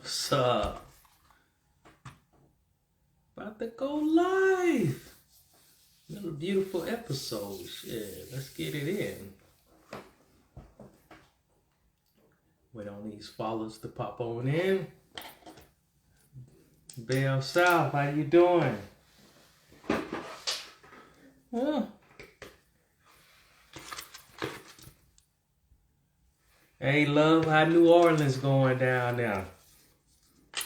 What's up? About to go live. Another beautiful episode. Shit, let's get it in. Wait on these followers to pop on in. Bell South, how you doing? Huh? Hey, love, how New Orleans going down now?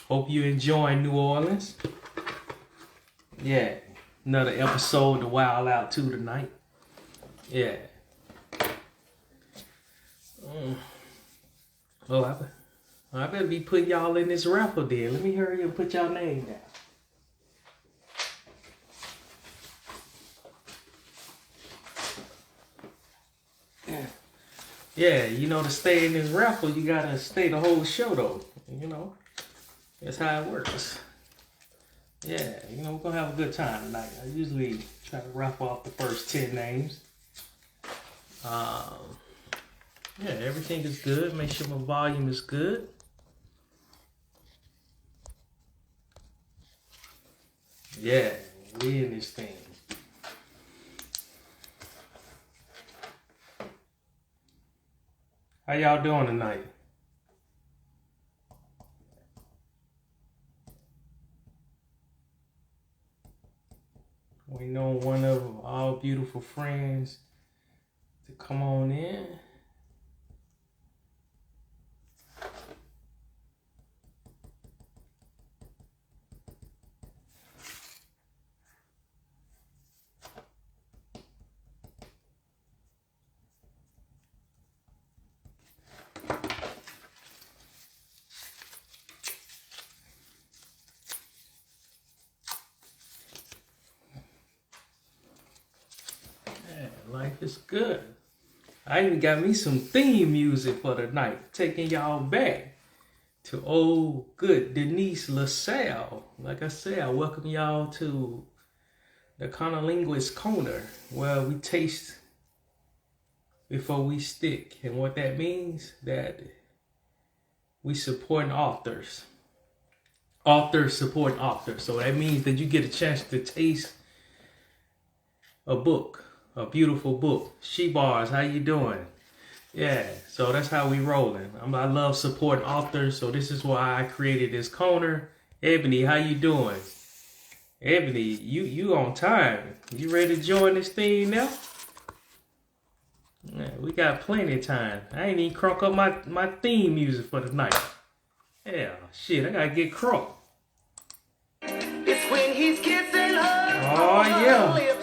Hope you enjoying New Orleans. Yeah, another episode to Wild Out to tonight. Yeah. Oh, I better be putting y'all in this raffle deal. Let me hurry and put y'all name down. Yeah, you know, to stay in this raffle, you gotta stay the whole show, though. You know, that's how it works. Yeah, you know, we're gonna have a good time tonight. I usually try to raffle off the first 10 names. Yeah, everything is good. Make sure my volume is good. Yeah, we in this thing. How y'all doing tonight? We know one of our beautiful friends to come on in. Life is good. I even got me some theme music for the night, taking y'all back to old good Denise LaSalle. Like I said, I welcome y'all to the Cunnilingus corner, where we taste before we stick. And what that means, that we supporting authors. Authors supporting authors. So that means that you get a chance to taste a book. A beautiful book. She Bars, how you doing? Yeah, so that's how we rolling. I love supporting authors, so this is why I created this corner. Ebony, how you doing? Ebony, you on time. You ready to join this thing now? Yeah, we got plenty of time. I ain't even crunk up my theme music for the night. Yeah, shit, I gotta get crunk. It's when he's kissing her. Oh yeah.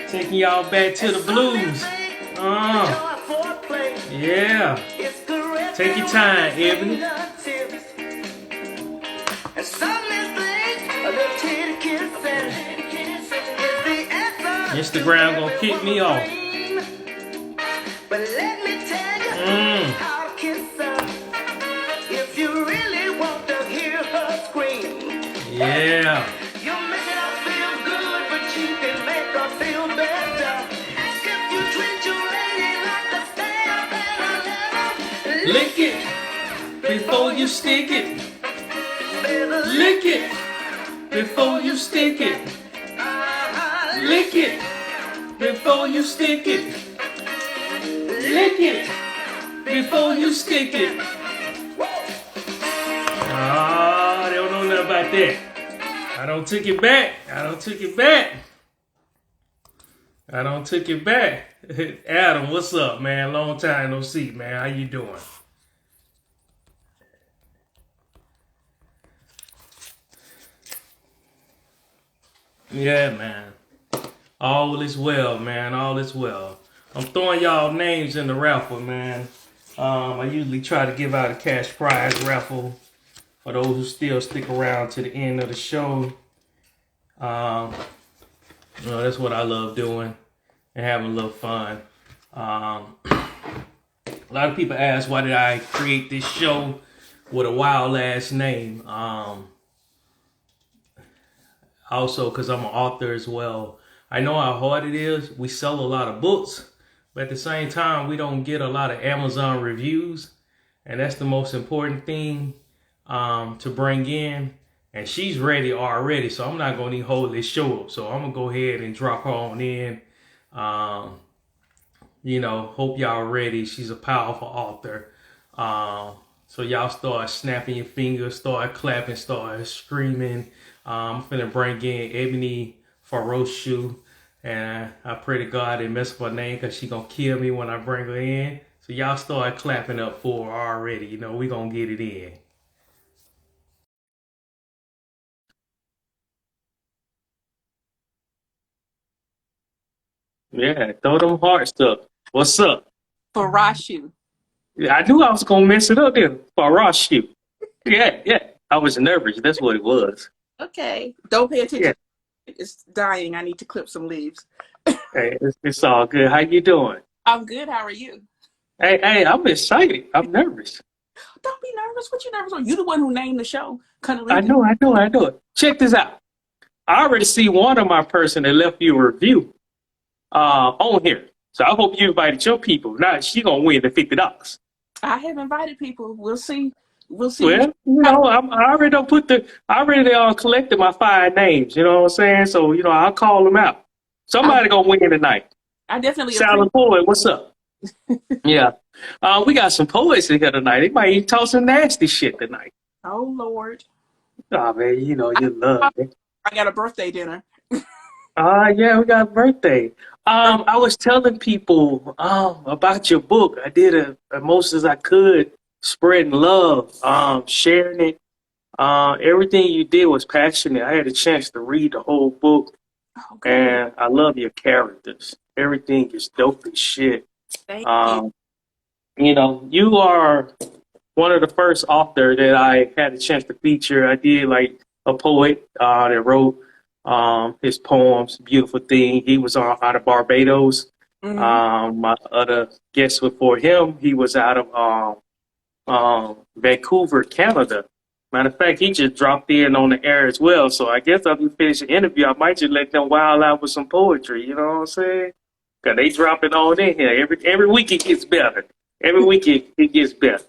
Taking y'all back to the blues. Yeah. Take your time, Ebony. Instagram gonna kick me off. But let me tell you how to kiss her. If you really want to hear her scream. Yeah. Lick it before you stick it. Lick it before you stick it. Lick it before you stick it. Lick it before you stick it. Ah, they don't know nothing about that. I don't take it back. I don't take it back. I don't take it back. Adam, what's up, man? Long time no see, man. How you doing? Yeah, man. All is well, man. All is well. I'm throwing y'all names in the raffle, man. I usually try to give out a cash prize raffle for those who still stick around to the end of the show. That's what I love doing and having a little fun. A lot of people ask, why did I create this show with a wild ass name? Also, because I'm an author as well. I know how hard it is. We sell a lot of books, but at the same time, we don't get a lot of Amazon reviews. And that's the most important thing. to bring in, and she's ready already. So I'm not gonna even hold this show up. So I'm gonna go ahead and drop her on in. Um, hope y'all ready. She's a powerful author. So y'all start snapping your fingers, start clapping, start screaming. I'm finna bring in Ebony Farashuu, and I pray to God they mess up her name because she gonna kill me when I bring her in. So y'all start clapping up for her already. We gonna get it in. Yeah, throw them hearts up. What's up? Farashuu. Yeah, I knew I was gonna mess it up there. Farashuu. Yeah, yeah. I was nervous. That's what it was. Okay. Don't pay Yeah. attention. It's dying. I need to clip some leaves. Hey, it's all good. How you doing? I'm good. How are you? Hey, I'm excited. I'm nervous. Don't be nervous. What you nervous on? You the one who named the show, I Cunnilingus. know, I know, I know it. Check this out. I already see one of my person that left you a review on here. So I hope you invited your people. Now she gonna win the $50. I have invited people. We'll see. We'll see. Well, I already don't I already collected my 5 names. You know what I'm saying? So I'll call them out. Somebody gonna win tonight. I definitely Salad Poet, what's up? Yeah. We got some poets in here tonight. They might even talk some nasty shit tonight. Oh Lord. Oh man, you love it. I got a birthday dinner. Yeah, we got a birthday. I was telling people about your book. I did as most as I could, spreading love, sharing it. Everything you did was passionate. I had a chance to read the whole book, Okay. and I love your characters. Everything is dope as shit. Thank you. You are one of the first author that I had a chance to feature. I did like a poet that wrote his poems, Beautiful Thing. He was out of Barbados. My other guest before him, he was out of Vancouver, Canada. Matter of fact, he just dropped in on the air as well. So I guess after we finish the interview, I might just let them wild out with some poetry. You know what I'm saying? Because they drop it on in here. Every week it gets better. Every week it gets better.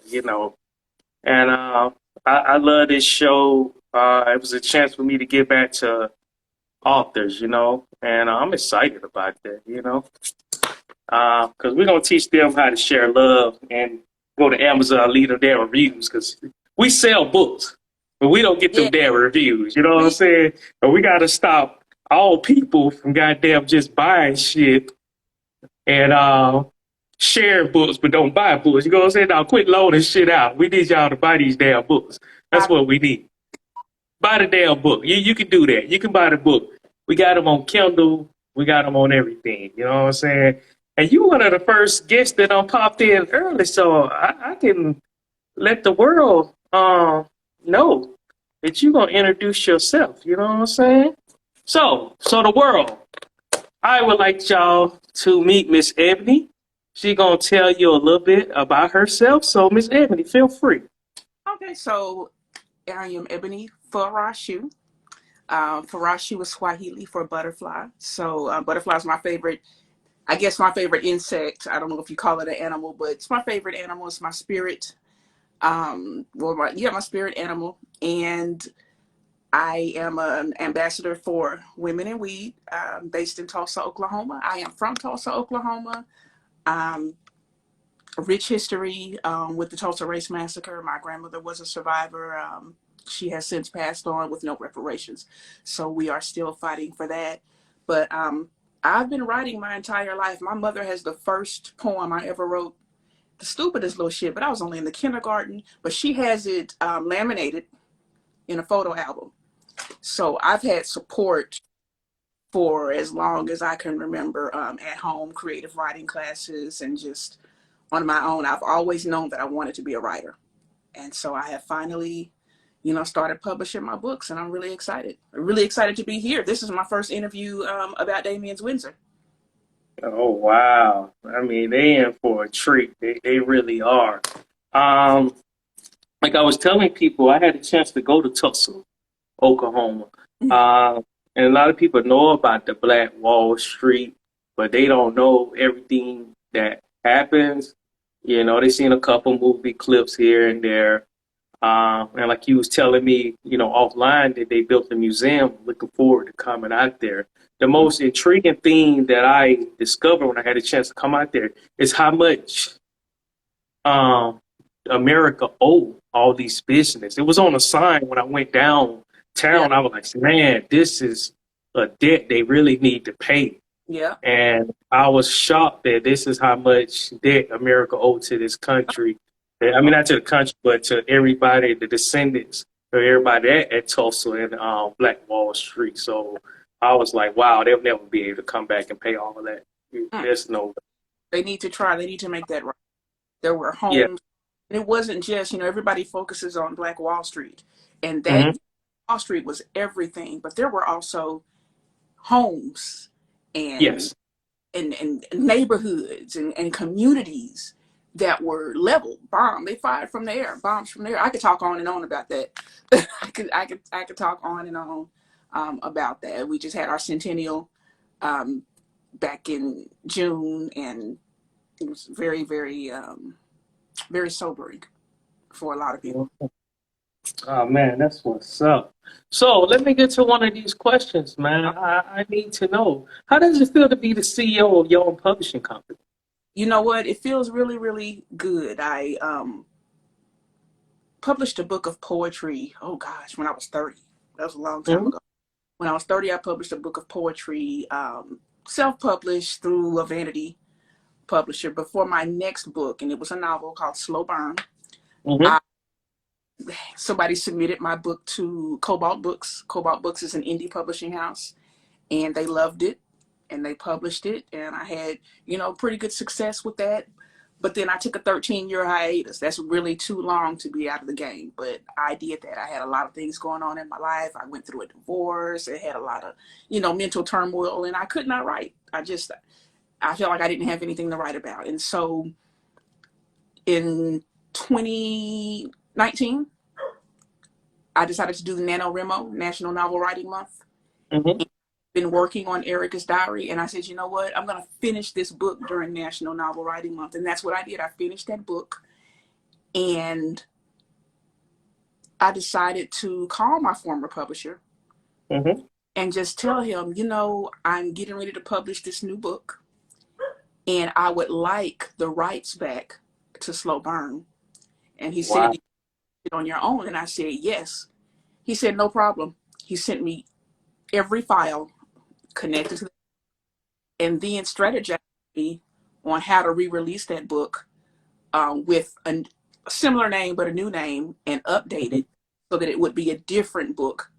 And I love this show. It was a chance for me to get back to authors, and I'm excited about that, because we're going to teach them how to share love and go to Amazon, leave them their reviews, because we sell books, but we don't get them their reviews, you know what I'm saying? But we got to stop all people from goddamn just buying shit and share books, but don't buy books. You know what I'm saying? Now quit loaning shit out. We need y'all to buy these damn books. That's what we need. Buy the damn book. You can do that. You can buy the book. We got them on Kindle. We got them on everything. You know what I'm saying? And you one of the first guests that popped in early, so I can let the world know that you're gonna introduce yourself. You know what I'm saying? So the world, I would like y'all to meet Miss Ebony. She gonna tell you a little bit about herself. So Miss Ebony, feel free. Okay, so I am Ebony Farashuu. Farashuu is Swahili for butterfly. So butterfly is my favorite. I guess my favorite insect. I don't know if you call it an animal, but it's my favorite animal. It's my spirit. My spirit animal, and I am an ambassador for Women in Weed, based in Tulsa, Oklahoma. I am from Tulsa, Oklahoma. Rich history with the Tulsa Race Massacre. My grandmother was a survivor. She has since passed on with no reparations, so we are still fighting for that. But I've been writing my entire life. My mother has the first poem I ever wrote, the stupidest little shit, but I was only in the kindergarten, but she has it laminated in a photo album. So I've had support for as long as I can remember, at home, creative writing classes, and just on my own. I've always known that I wanted to be a writer. And so I have finally, started publishing my books, and I'm really excited. I'm really excited to be here. This is my first interview about Damien's Windsor. Oh wow! I mean, they in for a treat. They really are. Um, like I was telling people, I had a chance to go to Tulsa, Oklahoma. And a lot of people know about the Black Wall Street, but they don't know everything that happens. They seen a couple movie clips here and there. And like you was telling me, offline that they built a museum. Looking forward to coming out there. The most intriguing thing that I discovered when I had a chance to come out there is how much um, America owed all these business. It was on a sign when I went Yeah. downtown. I was like, man, this is a debt they really need to pay. Yeah. And I was shocked that this is how much debt America owed to this country. I mean, not to the country, but to everybody, the descendants of everybody at Tulsa and Black Wall Street. So I was like, wow, they'll never be able to come back and pay all of that. Mm. There's no, They need to try. They need to make that right. There were yeah. homes. And it wasn't just, everybody focuses on Black Wall Street. And that Hmm. Wall Street was everything. But there were also homes and Yes. and neighborhoods and communities that were leveled, bombed. They fired from the air, bombs from the air. I could talk on and on about that. I could talk on and on about that. We just had our centennial back in June, and it was very, very, very sobering for a lot of people. Oh man, that's what's up. So let me get to one of these questions, man. I need to know, how does it feel to be the CEO of your own publishing company? You know what? It feels really, really good. I published a book of poetry. Oh gosh, when I was 30. That was a long time Mhm. ago. When I was 30, I published a book of poetry, self-published through a vanity publisher before my next book, and it was a novel called Slow Burn. Mhm. I, Somebody submitted my book to Cobalt Books. Cobalt Books is an indie publishing house, and they loved it, and they published it, and I had, pretty good success with that. But then I took a 13-year hiatus. That's really too long to be out of the game. But I did that. I had a lot of things going on in my life. I went through a divorce. I had a lot of, mental turmoil, and I could not write. I felt like I didn't have anything to write about. And so in 2019, I decided to do the NaNoWriMo, National Novel Writing Month. Mhm. Been working on Erica's Diary, and I said, you know what, I'm going to finish this book during National Novel Writing Month. And that's what I did. I finished that book, and I decided to call my former publisher Mhm. and just tell him, I'm getting ready to publish this new book, and I would like the rights back to Slow Burn. And he said, Wow. you did it on your own? And I said, yes. He said, no problem. He sent me every file connected to that, and then strategized me on how to re-release that book with a similar name but a new name, and update Mhm. it so that it would be a different book,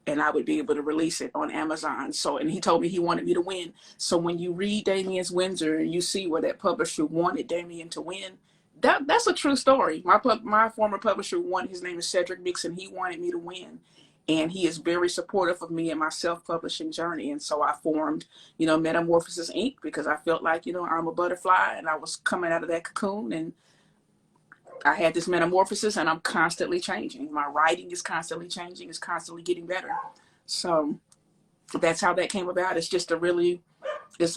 and I would be able to release it on Amazon. So, and he told me he wanted me to win. So when you read Damien's Windsor and you see where that publisher wanted Damien to win, that's a true story. My former publisher won. His name is Cedric Mixon. He wanted me to win. And he is very supportive of me and my self-publishing journey. And so I formed, Metamorphosis Inc. because I felt like, I'm a butterfly and I was coming out of that cocoon, and I had this metamorphosis, and I'm constantly changing. My writing is constantly changing. It's constantly getting better. So that's how that came about. It's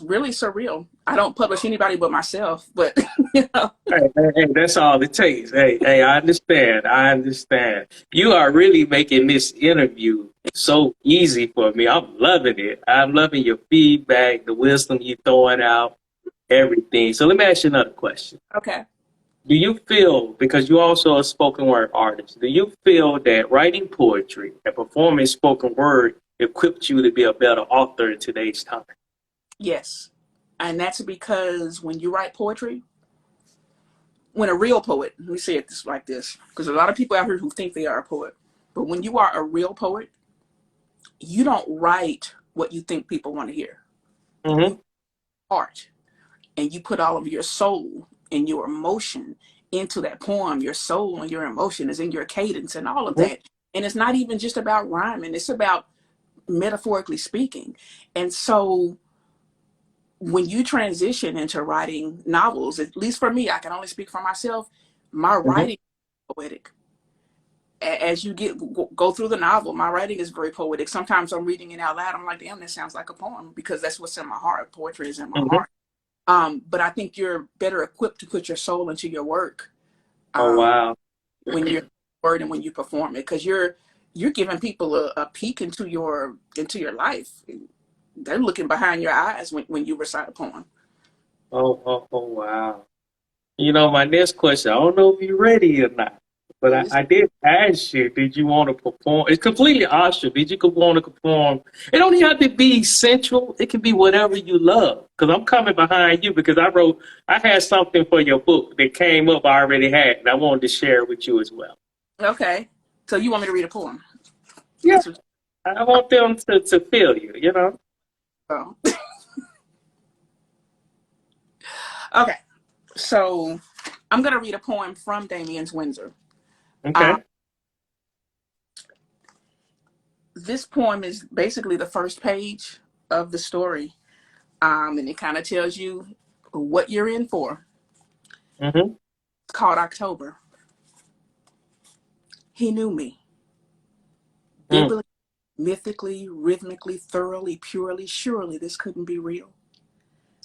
really surreal. I don't publish anybody but myself, but you know. Hey, that's all it takes. Hey, I understand. I understand. You are really making this interview so easy for me. I'm loving it. I'm loving your feedback, the wisdom you're throwing out, everything. So let me ask you another question. Okay. Do you feel, because you also a spoken word artist, do you feel that writing poetry and performing spoken word equipped you to be a better author in today's time? Yes. And that's because when you write poetry, when a real poet, let me say it like this, because a lot of people out here who think they are a poet, but when you are a real poet, you don't write what you think people want to hear. You Mm-hmm. art, and you put all of your soul and your emotion into that poem. Your soul and your emotion is in your cadence and all of Mm-hmm. that. And it's not even just about rhyming, it's about metaphorically speaking. And so when you transition into writing novels, at least for me, I can only speak for myself, my Mm-hmm. writing is poetic. As you go through the novel, my writing is very poetic. Sometimes I'm reading it out loud. I'm like, damn, that sounds like a poem, because that's what's in my heart. Poetry is in my Mm-hmm. heart. But I think you're better equipped to put your soul into your work Oh, um, wow. when you're wording when you perform it, because you're giving people a peek into your life. They're looking behind your eyes when you recite a poem. Wow. You know, my next question, I don't know if you're ready or not, but It's- I did ask you, did you want to perform? It's completely optional. Did you want to perform? It don't even have to be central. It can be whatever you love. Because I'm coming behind you because I had something for your book that came up I already had, and I wanted to share it with you as well. Okay, so you want me to read a poem? Yeah, That's what. I want them to feel you, you know? Oh. Okay, so I'm gonna read a poem from Damien's Windsor. Um, Okay. this poem is basically the first page of the story, and it kind of tells you what you're in for. Mm-hmm. It's called October. He knew me. Mm. Biblically, mythically, rhythmically, thoroughly, purely, surely this couldn't be real.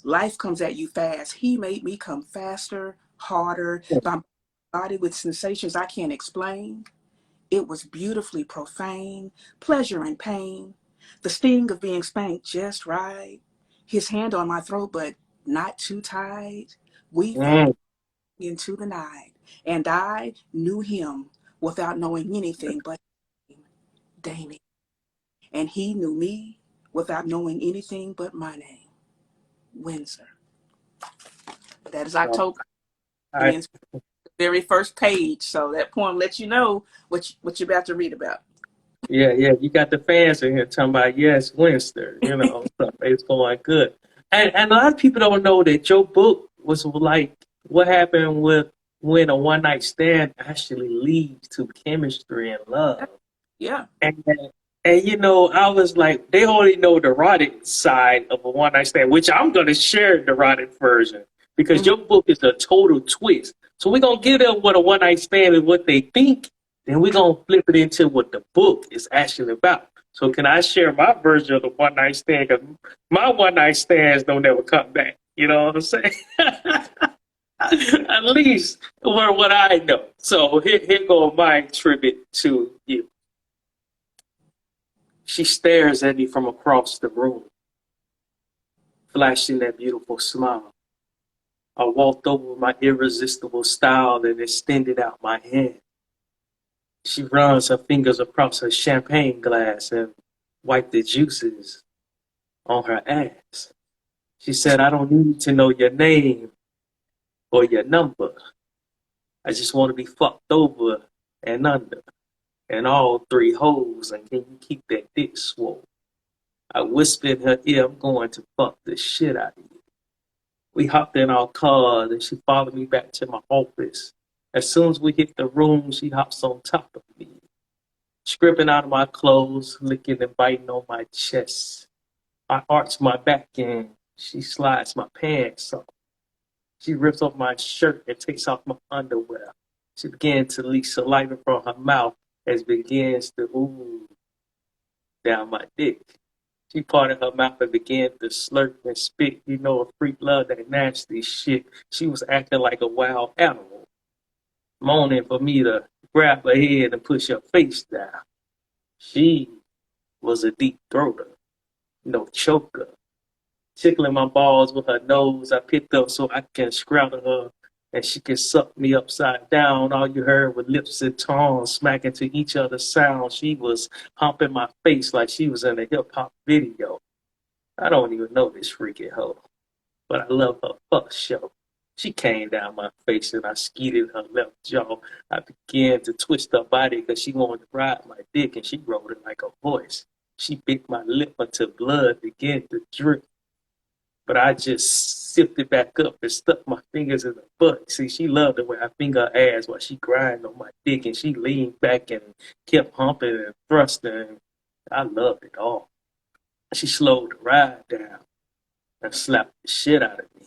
Life comes at you fast. He made me come faster, harder, my body with sensations I can't explain. It was beautifully profane, pleasure and pain, the sting of being spanked just right. His hand on my throat, but not too tight. We fell Mm. into the night, and I knew him without knowing anything but Damien. And he knew me without knowing anything but my name, Windsor. That is Well, October. I, Damien's very first page. So that poem lets you know what you're about to read about. yeah. You got the fans in here talking about yes, Winston. You know, so it's going good. And a lot of people don't know that your book was like what happened with when a one night stand actually leads to chemistry and love. Yeah. And and you know, I was like, they already know the erotic side of a one night stand, which I'm gonna share the erotic version because Mhm. your book is a total twist. So we're gonna give them what a one night stand is, what they think, then we're gonna flip it into what the book is actually about. So can I share my version of the one night stand? Because my one night stands don't ever come back. You know what I'm saying? At least for what I know. So here go my tribute to you. She stares at me from across the room, flashing that beautiful smile. I walked over my irresistible style and extended out my hand. She runs her fingers across her champagne glass and wiped the juices on her ass. She said, I don't need to know your name or your number. I just want to be fucked over and under and all three holes. And can you keep that dick swole? I whispered in her ear, I'm going to fuck the shit out of you. We hopped in our car and she followed me back to my office. As soon as we hit the room, she hops on top of me, stripping out of my clothes, licking and biting on my chest. I arch my back and she slides my pants off. She rips off my shirt and takes off my underwear. She begins to leak saliva from her mouth as begins to ooze down my dick. She parted her mouth and began to slurp and spit. You know, a freak love that nasty shit. She was acting like a wild animal, moaning for me to grab her head and push her face down. She was a deep throater, no choker. Tickling my balls with her nose, I picked up so I can straddle her and she can suck me upside down. All you heard were lips and tongues smacking to each other's sound. She was humping my face like she was in a hip hop video. I don't even know this freaky hoe, but I love her fuck show. She came down my face and I skeeted her left jaw. I began to twist her body because she wanted to ride my dick and she rolled it like a horse. She bit my lip until blood began to drip, but I just sipped it back up and stuck my fingers in her butt. See, she loved the way I finger her ass while she grinded on my dick and she leaned back and kept humping and thrusting. I loved it all. She slowed the ride down and slapped the shit out of me.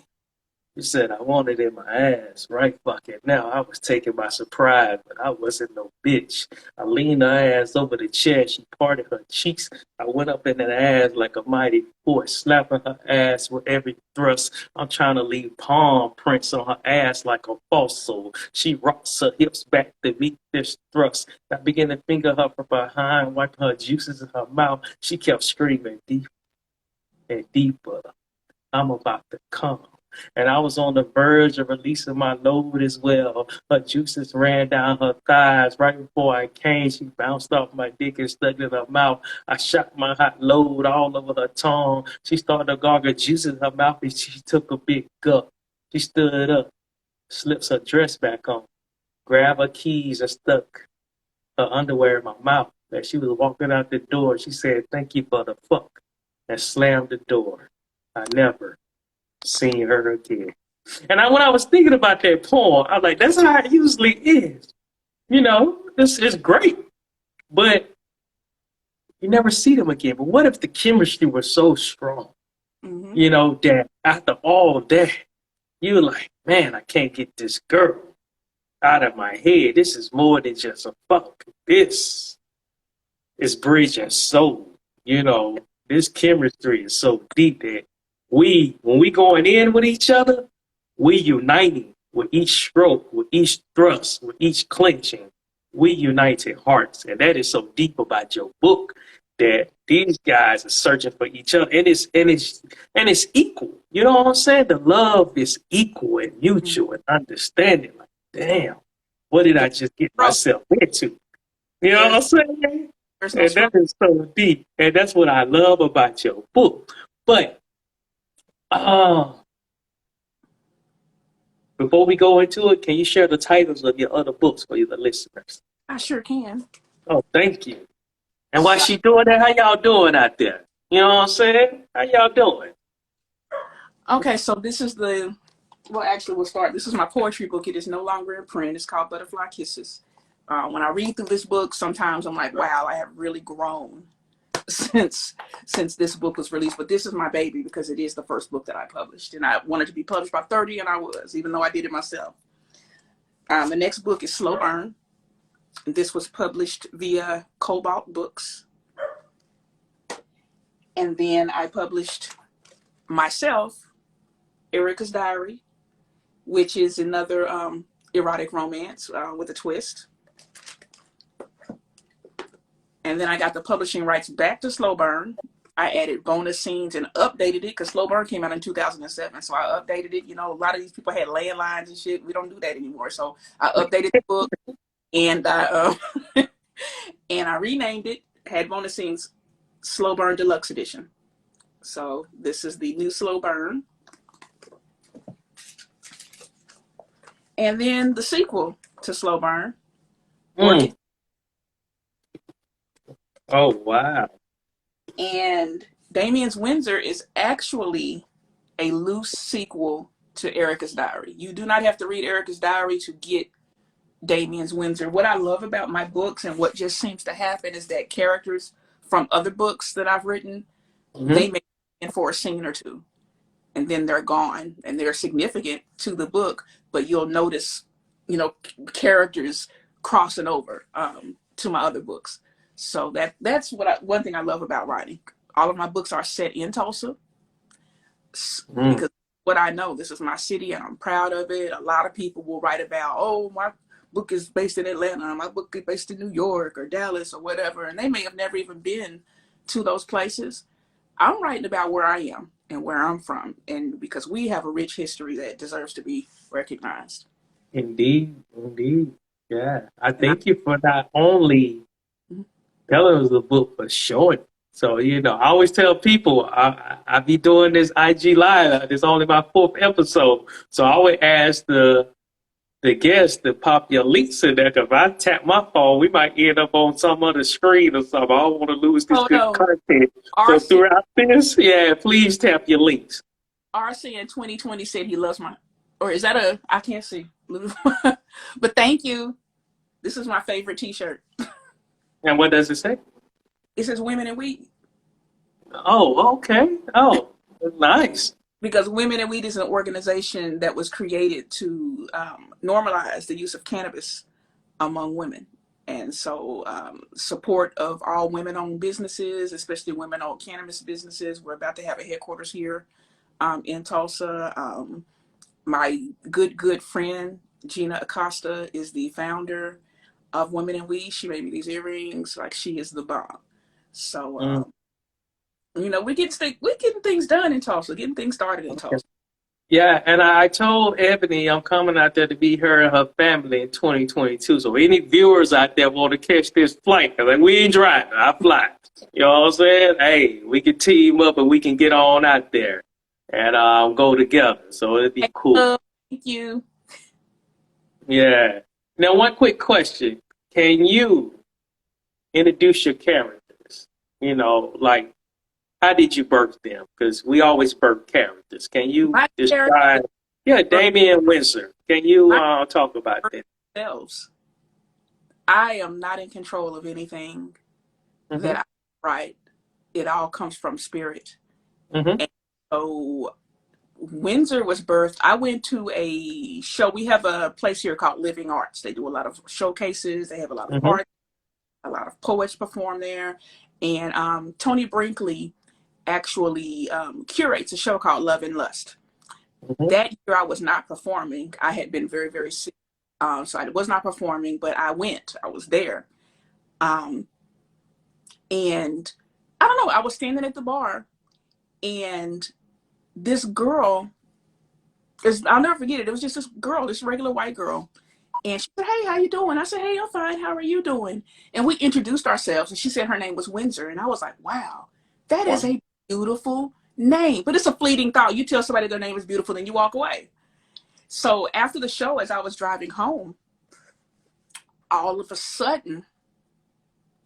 You said I wanted it in my ass right fucking now. I was taken by surprise, but I wasn't no bitch. I leaned her ass over the chair. She parted her cheeks. I went up in that ass like a mighty force, slapping her ass with every thrust. I'm trying to leave palm prints on her ass like a fossil. She rocks her hips back to meet this thrust. I began to finger her from behind, wiping her juices in her mouth. She kept screaming deeper and deeper. I'm about to come. And I was on the verge of releasing my load as well. Her juices ran down her thighs. Right before I came, she bounced off my dick and stuck it in her mouth. I shot my hot load all over her tongue. She started to gargle juices in her mouth and she took a big gulp. She stood up, slips her dress back on, grabbed her keys and stuck her underwear in my mouth. As she was walking out the door, she said, "Thank you for the fuck," and slammed the door. I never seen her again. And when I was thinking about that poem, I was like, that's how it usually is. You know, this is great, but you never see them again. But what if the chemistry was so strong, you know, that after all that, you were like, man, I can't get this girl out of my head. This is more than just a fuck. This is bridge and soul. You know, this chemistry is so deep that when we going in with each other, we uniting with each stroke, with each thrust, with each clenching. We united hearts. And that is so deep about your book that these guys are searching for each other. And it's equal. You know what I'm saying? The love is equal and mutual and understanding. Like, damn, what did I just get myself into? You know what I'm saying? And that is so deep. And that's what I love about your book. But before we go into it, can you share the titles of your other books for the listeners? I sure can. Oh, thank you. And while she doing that, how y'all doing out there? You know what I'm saying? How y'all doing? Okay, so this is we'll start. This is my poetry book. It is no longer in print. It's called Butterfly Kisses. When I read through this book, sometimes I'm like, wow, I have really grown since this book was released. But this is my baby because it is the first book that I published, and I wanted to be published by 30, and I was, even though I did it myself. The next book is Slow Burn. This was published via Cobalt Books, and then I published myself Erica's Diary, which is another erotic romance with a twist. And then I got the publishing rights back to Slow Burn. I added bonus scenes and updated it because Slow Burn came out in 2007. So I updated it. You know, a lot of these people had landlines and shit. We don't do that anymore. So I updated the book and I and I renamed it, had bonus scenes, Slow Burn Deluxe Edition. So this is the new Slow Burn. And then the sequel to Slow Burn. Oh, wow. And Damien's Windsor is actually a loose sequel to Erica's Diary. You do not have to read Erica's Diary to get Damien's Windsor. What I love about my books and what just seems to happen is that characters from other books that I've written, they make it for a scene or two, and then they're gone, and they're significant to the book, but you'll notice, you know, characters crossing over to my other books. So that's one thing I love about writing. All of my books are set in Tulsa because what I know, this is my city and I'm proud of it. A lot of people will write about, oh, my book is based in Atlanta, my book is based in New York or Dallas or whatever, and they may have never even been to those places. I'm writing about where I am and where I'm from, and because we have a rich history that deserves to be recognized. Indeed. Yeah. I thank you for not only telling us the book, but showing it. So, you know, I always tell people I be doing this IG Live. It's only my 4th episode. So I always ask the guests to pop your links in there, because if I tap my phone, we might end up on some other screen or something. I don't want to lose this good content. So throughout this, please tap your links. RC in 2020 said he loves or is that I can't see. But thank you. This is my favorite t-shirt. And what does it say? It says Women in Weed. Oh, okay. Oh, nice. because Women in Weed is an organization that was created to normalize the use of cannabis among women. And so support of all women-owned businesses, especially women-owned cannabis businesses. We're about to have a headquarters here in Tulsa. My good friend, Gina Acosta, is the founder of Women in Weed. She made me these earrings. Like, she is the bomb. So, you know, we're getting things done in Tulsa, getting things started in Tulsa. Yeah, and I told Ebony I'm coming out there to meet her and her family in 2022. So any viewers out there want to catch this flight, like, we ain't driving, I fly. You know what I'm saying? Hey, we can team up and we can get on out there and go together. So it'd be cool. Thank you. Yeah. Now, one quick question. Can you introduce your characters? You know, like, how did you birth them? Because we always birth characters. Can you describe? Yeah, Damien Windsor. Can you talk about that? Themselves. I am not in control of anything that I write. It all comes from spirit. And so Windsor was birthed. I went to a show. We have a place here called Living Arts. They do a lot of showcases. They have a lot of art. A lot of poets perform there. And Tony Brinkley actually curates a show called Love and Lust. That year I was not performing. I had been very, very sick. So I was not performing, but I went. I was there. And I don't know, I was standing at the bar and this girl, I'll never forget it. It was just this girl, this regular white girl. And she said, "Hey, how you doing?" I said, "Hey, I'm fine. How are you doing?" And we introduced ourselves and she said her name was Windsor. And I was like, wow, that is a beautiful name. But it's a fleeting thought. You tell somebody their name is beautiful, then you walk away. So after the show, as I was driving home, all of a sudden,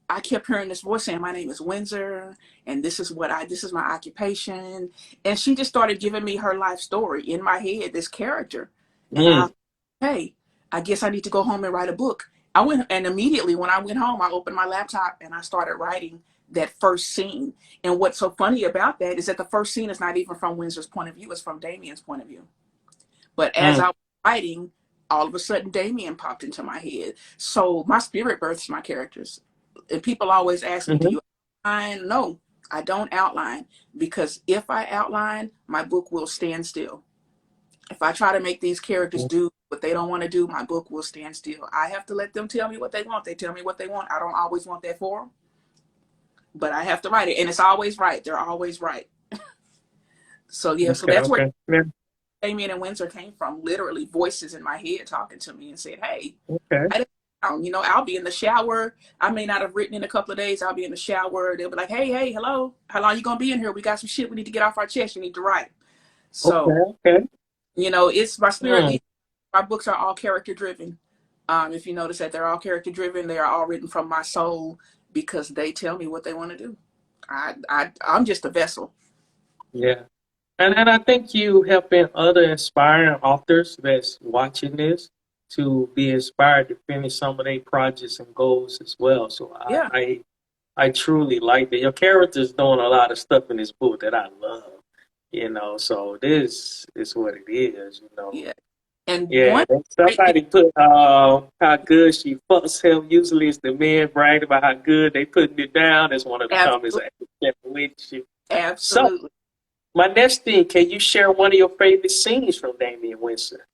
I kept hearing this voice saying, "My name is Windsor, and this is my occupation." And she just started giving me her life story in my head, this character. And hey, I guess I need to go home and write a book. I went, and immediately when I went home, I opened my laptop and I started writing that first scene. And what's so funny about that is that the first scene is not even from Windsor's point of view, it's from Damien's point of view. But as I was writing, all of a sudden Damien popped into my head. So my spirit births my characters. And people always ask me, do you outline? No, I don't outline, because if I outline, my book will stand still. If I try to make these characters do what they don't want to do, my book will stand still. I have to let them tell me what they want. They tell me what they want. I don't always want that for them, but I have to write it. And it's always right. They're always right. So yeah, so that's where Damien and Windsor came from. Literally voices in my head talking to me and said, "Hey, you know, I'll be in the shower. I may not have written in a couple of days. I'll be in the shower. They'll be like, hey, hello. How long you going to be in here? We got some shit we need to get off our chest. You need to write." So, you know, it's my spirit. My books are all character driven. If you notice that they're all character driven, they are all written from my soul because they tell me what they want to do. I'm just a vessel. Yeah. And I think you helping other inspiring authors that's watching this to be inspired to finish some of their projects and goals as well. So I truly like that. Your character's doing a lot of stuff in this book that I love, you know, so this is what it is, you know. Yeah. And somebody put how good she fucks him. Usually it's the men bragging about how good they putting it down. That's one of the comments I can't with you. Absolutely. So, my next thing, can you share one of your favorite scenes from Damien Windsor?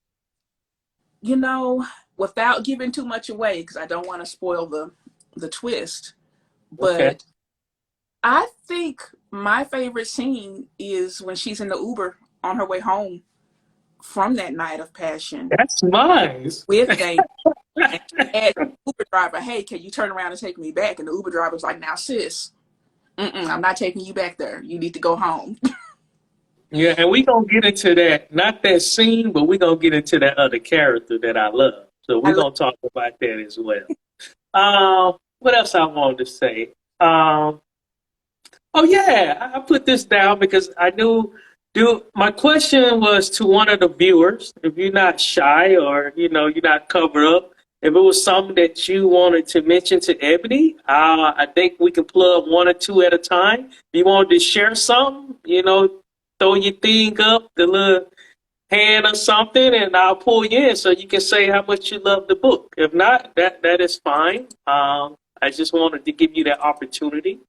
You know, without giving too much away, because I don't want to spoil the twist, but I think my favorite scene is when she's in the Uber on her way home from that night of passion. That's nice. With Damien. And she asked the Uber driver, "Hey, can you turn around and take me back?" And the Uber driver was like, "Now, sis, I'm not taking you back there. You need to go home." Yeah, and we're going to get into that, not that scene, but we're going to get into that other character that I love. So we're going to talk about that as well. What else I wanted to say? I put this down because I knew, my question was to one of the viewers, if you're not shy or, you know, you're not covered up, if it was something that you wanted to mention to Ebony, I think we can plug one or two at a time. If you wanted to share something, you know, throw your thing up, the little hand or something, and I'll pull you in so you can say how much you love the book. If not, that is fine. I just wanted to give you that opportunity.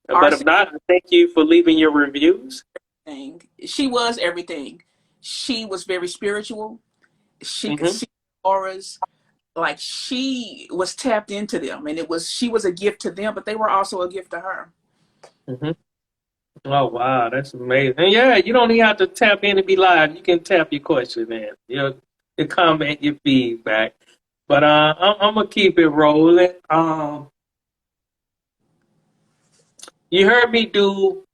But if RC not, thank you for leaving your reviews. thing. She was everything. She was very spiritual. She could Hmm. see auras. Like she was tapped into them, and she was a gift to them, but they were also a gift to her. Hmm. Oh wow, that's amazing. And yeah, you don't even have to tap in and be live. You can tap your question in, your comment, your feedback. But I'm gonna keep it rolling. You heard me do.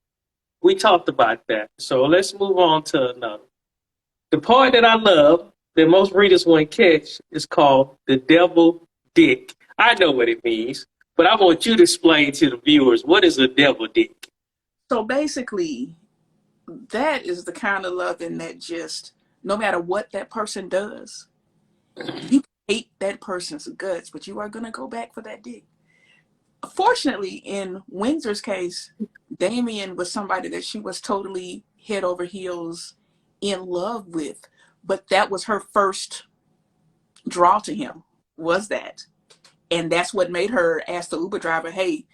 We talked about that. So let's move on to another. The part that I love that most readers won't catch is called the devil dick. I know what it means, but I want you to explain to the viewers what is a devil dick. So basically, that is the kind of loving that just no matter what that person does, you hate that person's guts, but you are gonna go back for that dick. Fortunately, in Windsor's case, Damien was somebody that she was totally head over heels in love with, but that was her first draw to him, was that. And that's what made her ask the Uber driver, hey,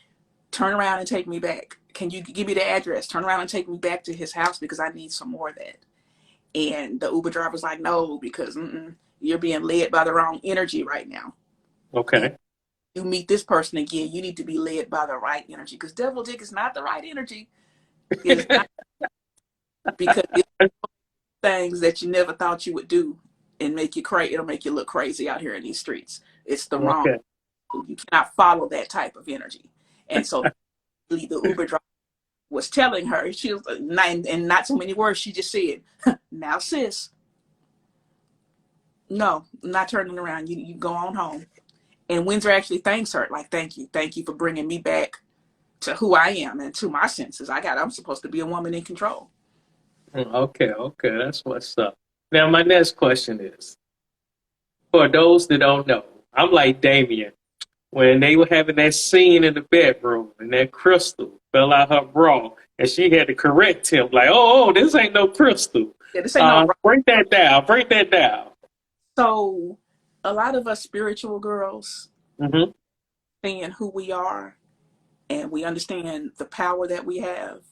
turn around and take me back. Can you give me the address? Turn around and take me back to his house because I need some more of that. And the Uber driver's like, no, because you're being led by the wrong energy right now. And Okay. you meet this person again, you need to be led by the right energy because devil dick is not the right energy. It is not, because it's things that you never thought you would do and make you crazy. It'll make you look crazy out here in these streets. It's the wrong. Okay. You cannot follow that type of energy. And so the Uber driver was telling her, she was in not so many words, she just said, now sis, no, I'm not turning around. You go on home. And Windsor actually thanks her, like, thank you for bringing me back to who I am and to my senses. I'm supposed to be a woman in control. Okay. Okay. That's what's up. Now, my next question is for those that don't know, I'm like Damien. When they were having that scene in the bedroom and that crystal fell out her bra and she had to correct him, like, oh, this ain't no crystal. Yeah, this ain't no. Break that down. Break that down. So a lot of us spiritual girls Hmm. understand who we are and we understand the power that we have.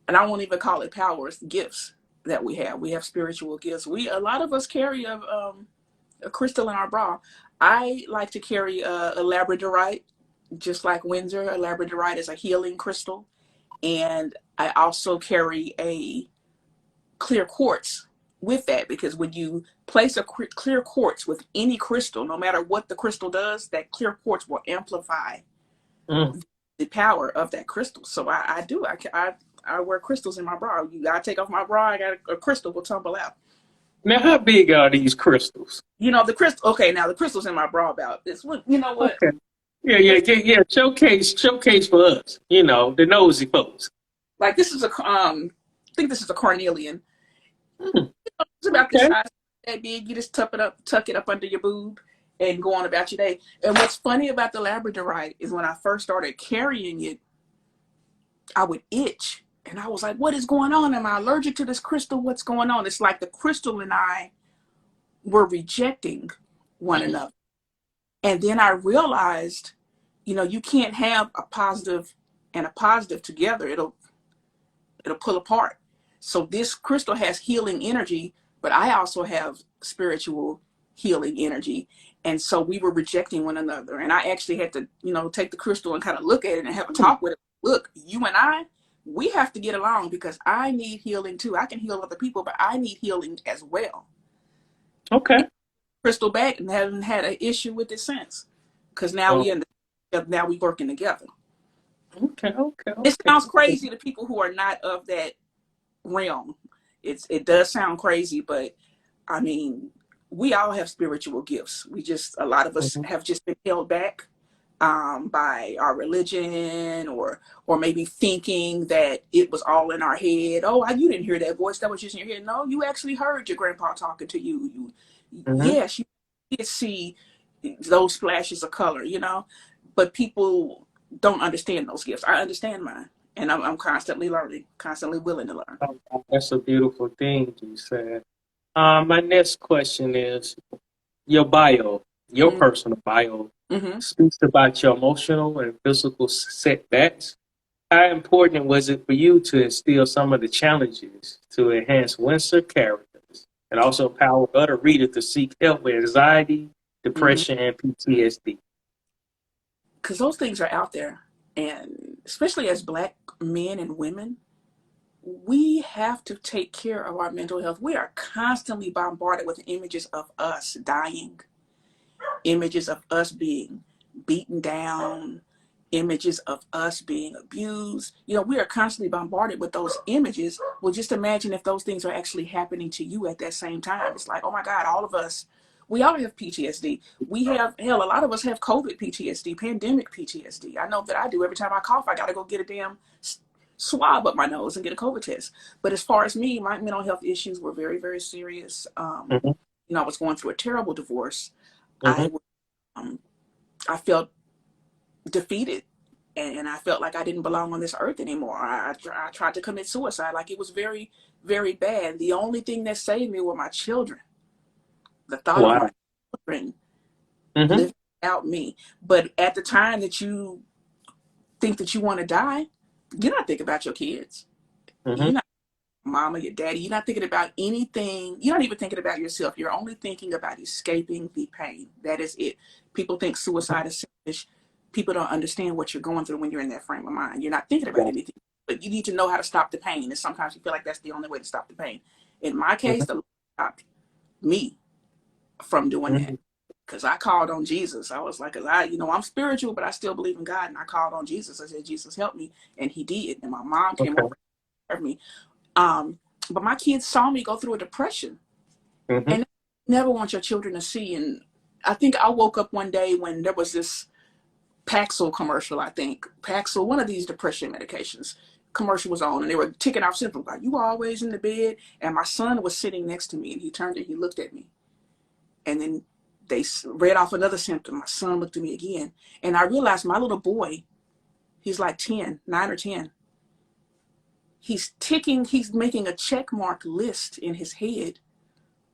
And I won't even call it powers, gifts that we have. We have spiritual gifts. A lot of us carry a crystal in our bra. I like to carry a labradorite, just like Windsor. A labradorite is a healing crystal. And I also carry a clear quartz with that because when you place a clear quartz with any crystal, no matter what the crystal does, that clear quartz will amplify Mm. the power of that crystal. So I do. I wear crystals in my bra. I take off my bra, I got a crystal will tumble out. Now, how big are these crystals? The crystal. Okay, now the crystals in my bra about this. You know what? Okay. Yeah, yeah, yeah, yeah. Showcase for us. The nosy folks. Like this is I think this is a carnelian. Mm. It's about this Okay. size, that big. You just tuck it up under your boob, and go on about your day. And what's funny about the labradorite is when I first started carrying it, I would itch, and I was like, "What is going on? Am I allergic to this crystal? What's going on?" It's like the crystal and I were rejecting one another. And then I realized, you can't have a positive and a positive together. It'll pull apart. So this crystal has healing energy, but I also have spiritual healing energy. And so we were rejecting one another. And I actually had to, take the crystal and kind of look at it and have a talk with it. Look, you and I, we have to get along because I need healing too. I can heal other people, but I need healing as well. Okay. And crystal back and haven't had an issue with it since. Because Oh, now we working together. okay. Okay. It Okay. sounds crazy to people who are not of that realm. It does sound crazy, but I mean, we all have spiritual gifts. A lot of us Mhm. have just been held back by our religion, or maybe thinking that it was all in our head. Oh, you didn't hear that voice. That was just in your head. No, you actually heard your grandpa talking to you. Mhm. Yes, you did see those flashes of color, but people don't understand those gifts. I understand mine. and I'm constantly learning, constantly willing to learn. That's a beautiful thing you said. My next question is your bio, your Mm-hmm. personal bio, Mm-hmm. speaks about your emotional and physical setbacks. How important was it for you to instill some of the challenges to enhance Windsor characters and also empower other readers to seek help with anxiety, Mm-hmm. depression, and PTSD? Because those things are out there, and especially as Black men and women, we have to take care of our mental health. We are constantly bombarded with images of us dying, images of us being beaten down, images of us being abused. You know, we are constantly bombarded with those images. Well, just imagine if those things are actually happening to you at that same time. It's like, oh my God, all of us, we all have PTSD. We have, hell, a lot of us have COVID PTSD, pandemic PTSD. I know that I do. Every time I cough, I got to go get a damn swab up my nose and get a COVID test. But as far as me, my mental health issues were very, very serious. Hmm. You know, I was going through a terrible divorce. I Hmm. um, I felt defeated, and I felt like I didn't belong on this earth anymore. I tried to commit suicide. Like, it was very, very bad. The only thing that saved me were my children. The thought of my Wow. children Hmm. living without me. But at the time that you think that you want to die, you're not thinking about your kids. Hmm. You're not mama, your daddy. You're not thinking about anything. You're not even thinking about yourself. You're only thinking about escaping the pain. That is it. People think suicide is selfish. People don't understand what you're going through when you're in that frame of mind. You're not thinking about anything, but you need to know how to stop the pain. And sometimes you feel like that's the only way to stop the pain. In my case, the Lord stopped me from doing that, Hmm. because I called on Jesus. I was like, I'm spiritual, but I still believe in God. And I called on Jesus. I said, Jesus, help me. And he did. And my mom came Okay. over and served me. Um, but my kids saw me go through a depression, Hmm. and never want your children to see. And I think I woke up one day when there was this Paxil commercial. I think Paxil, one of these depression medications, commercial was on, and they were ticking off symptoms like, you always in the bed. And my son was sitting next to me, and he turned and he looked at me, and then they read off another symptom. My son looked at me again, and I realized my little boy, he's like 10, 9 or 10. He's making a check mark list in his head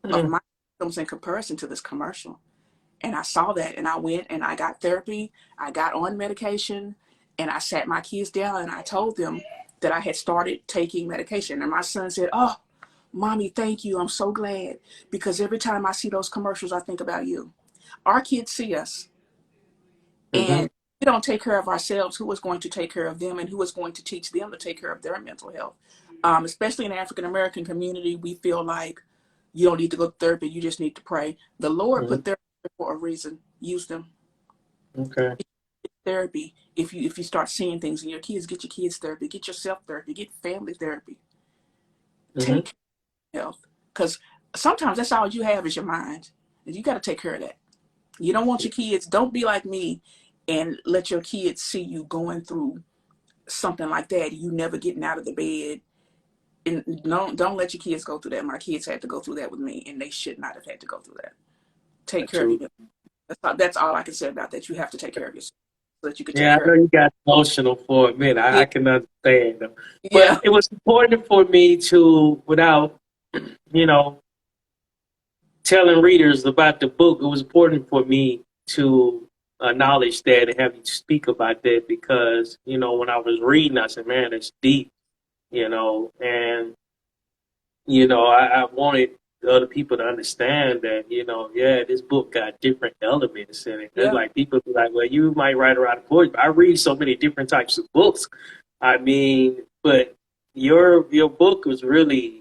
of Hmm. my symptoms in comparison to this commercial. And I saw that, and I went and I got therapy. I got on medication, and I sat my kids down and I told them that I had started taking medication. And my son said, "Oh, mommy, thank you. I'm so glad, because every time I see those commercials, I think about you." Our kids see us, Hmm. and we don't take care of ourselves. Who is going to take care of them, and who is going to teach them to take care of their mental health? Especially in the African American community, we feel like you don't need to go to therapy. You just need to pray. The Lord Hmm. put therapy for a reason. Use them. Okay. Therapy. If you start seeing things in your kids, get your kids therapy. Get yourself therapy. Get family therapy. Hmm. Take care of your health, because sometimes that's all you have is your mind, and you got to take care of that. You don't want your kids. Don't be like me, and let your kids see you going through something like that. You never getting out of the bed. And don't let your kids go through that. My kids had to go through that with me, and they should not have had to go through that. Take care of True. your. That's all I can say about that. You have to take care of yourself so that you can take Yeah, I care know of. you got emotional for a minute. Yeah, I can understand them. yeah, But it was important for me to, without, you know, telling readers about the book, it was important for me to acknowledge that and have you speak about that because, when I was reading, I said, man, it's deep, and, I wanted the other people to understand that, yeah, this book got different elements in it. It's yeah, like people be like, well, you might write around a book. I read so many different types of books. I mean, but your book was really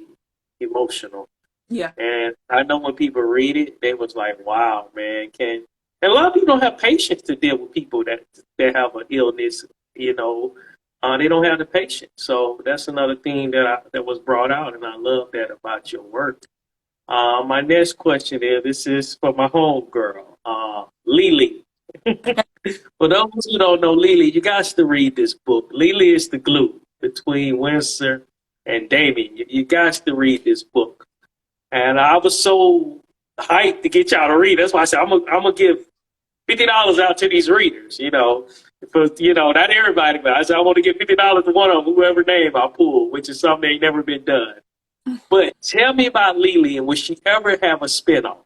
emotional. yeah, And I know when people read it, they was like, "Wow, man!" And a lot of people don't have patience to deal with people that have an illness. You know, they don't have the patience. So that's another thing that was brought out, and I love that about your work. My next question is: this is for my home girl, Lily. For those who don't know Lily, you guys to read this book. Lily is the glue between Winsor and Damien. You guys to read this book. And I was so hyped to get y'all to read. That's why I said I'm gonna give $50 out to these readers. But not everybody. But I said I want to get $50 to one of them, whoever name I pull, which is something that ain't never been done. But tell me about Lily, and will she ever have a spinoff?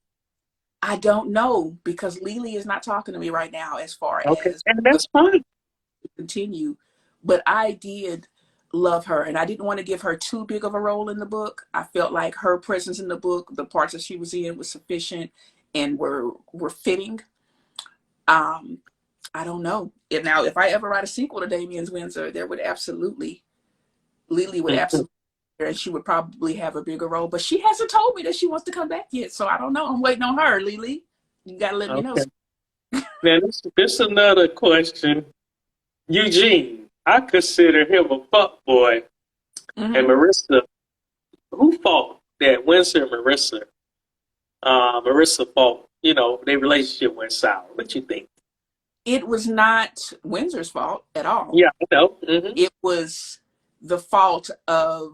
I don't know, because Lily is not talking to me right now as far Okay, as and that's fine. continue. But I did love her, and I didn't want to give her too big of a role in the book. I felt like her presence in the book, the parts that she was in, was sufficient and were fitting. I don't know. Now, if I ever write a sequel to Damien's Windsor, there would absolutely, Lily would absolutely, and she would probably have a bigger role. But she hasn't told me that she wants to come back yet, so I don't know. I'm waiting on her, Lily. You gotta let me know. Now, this another question. Eugene, I consider him a fuck boy, and Marissa. Who fault that Windsor and Marissa? Marissa fault. Their relationship went sour. What you think? It was not Windsor's fault at all. Yeah, I know. Mm-hmm. It was the fault of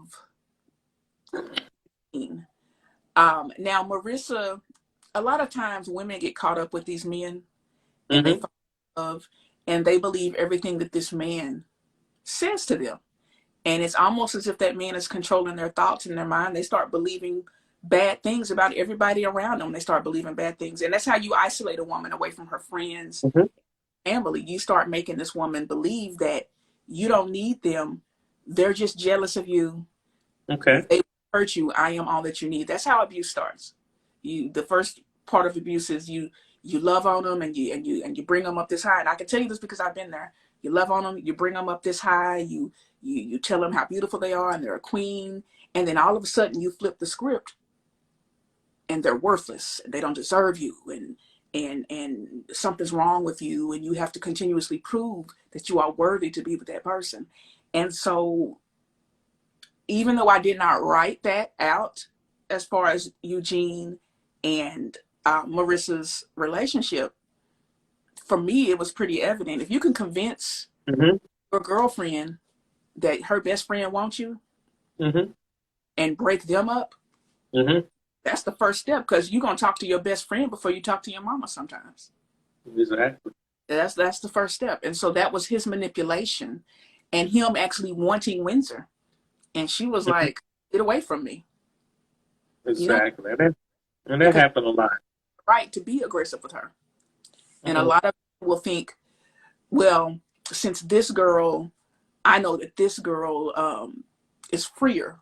now Marissa. A lot of times women get caught up with these men and they fall in love, and they believe everything that this man says to them. And it's almost as if that man is controlling their thoughts and their mind. They start believing bad things about everybody around them. They start believing bad things. And that's how you isolate a woman away from her friends, family. You start making this woman believe that you don't need them. They're just jealous of you. Okay. They hurt you. I am all that you need. That's how abuse starts. The first part of abuse is you love on them and you bring them up this high. And I can tell you this because I've been there. You love on them, you bring them up this high, you tell them how beautiful they are and they're a queen, and then all of a sudden you flip the script and they're worthless. They don't deserve you, and something's wrong with you, and you have to continuously prove that you are worthy to be with that person. And so even though I did not write that out as far as Eugene and Marissa's relationship, for me, it was pretty evident. If you can convince your girlfriend that her best friend wants you and break them up, that's the first step, because you're going to talk to your best friend before you talk to your mama sometimes. Exactly. That's the first step. And so that was his manipulation and him actually wanting Windsor. And she was like, get away from me. Exactly. And that happened a lot. Right, to be aggressive with her. And a lot of people will think, well, since this girl, I know that this girl is freer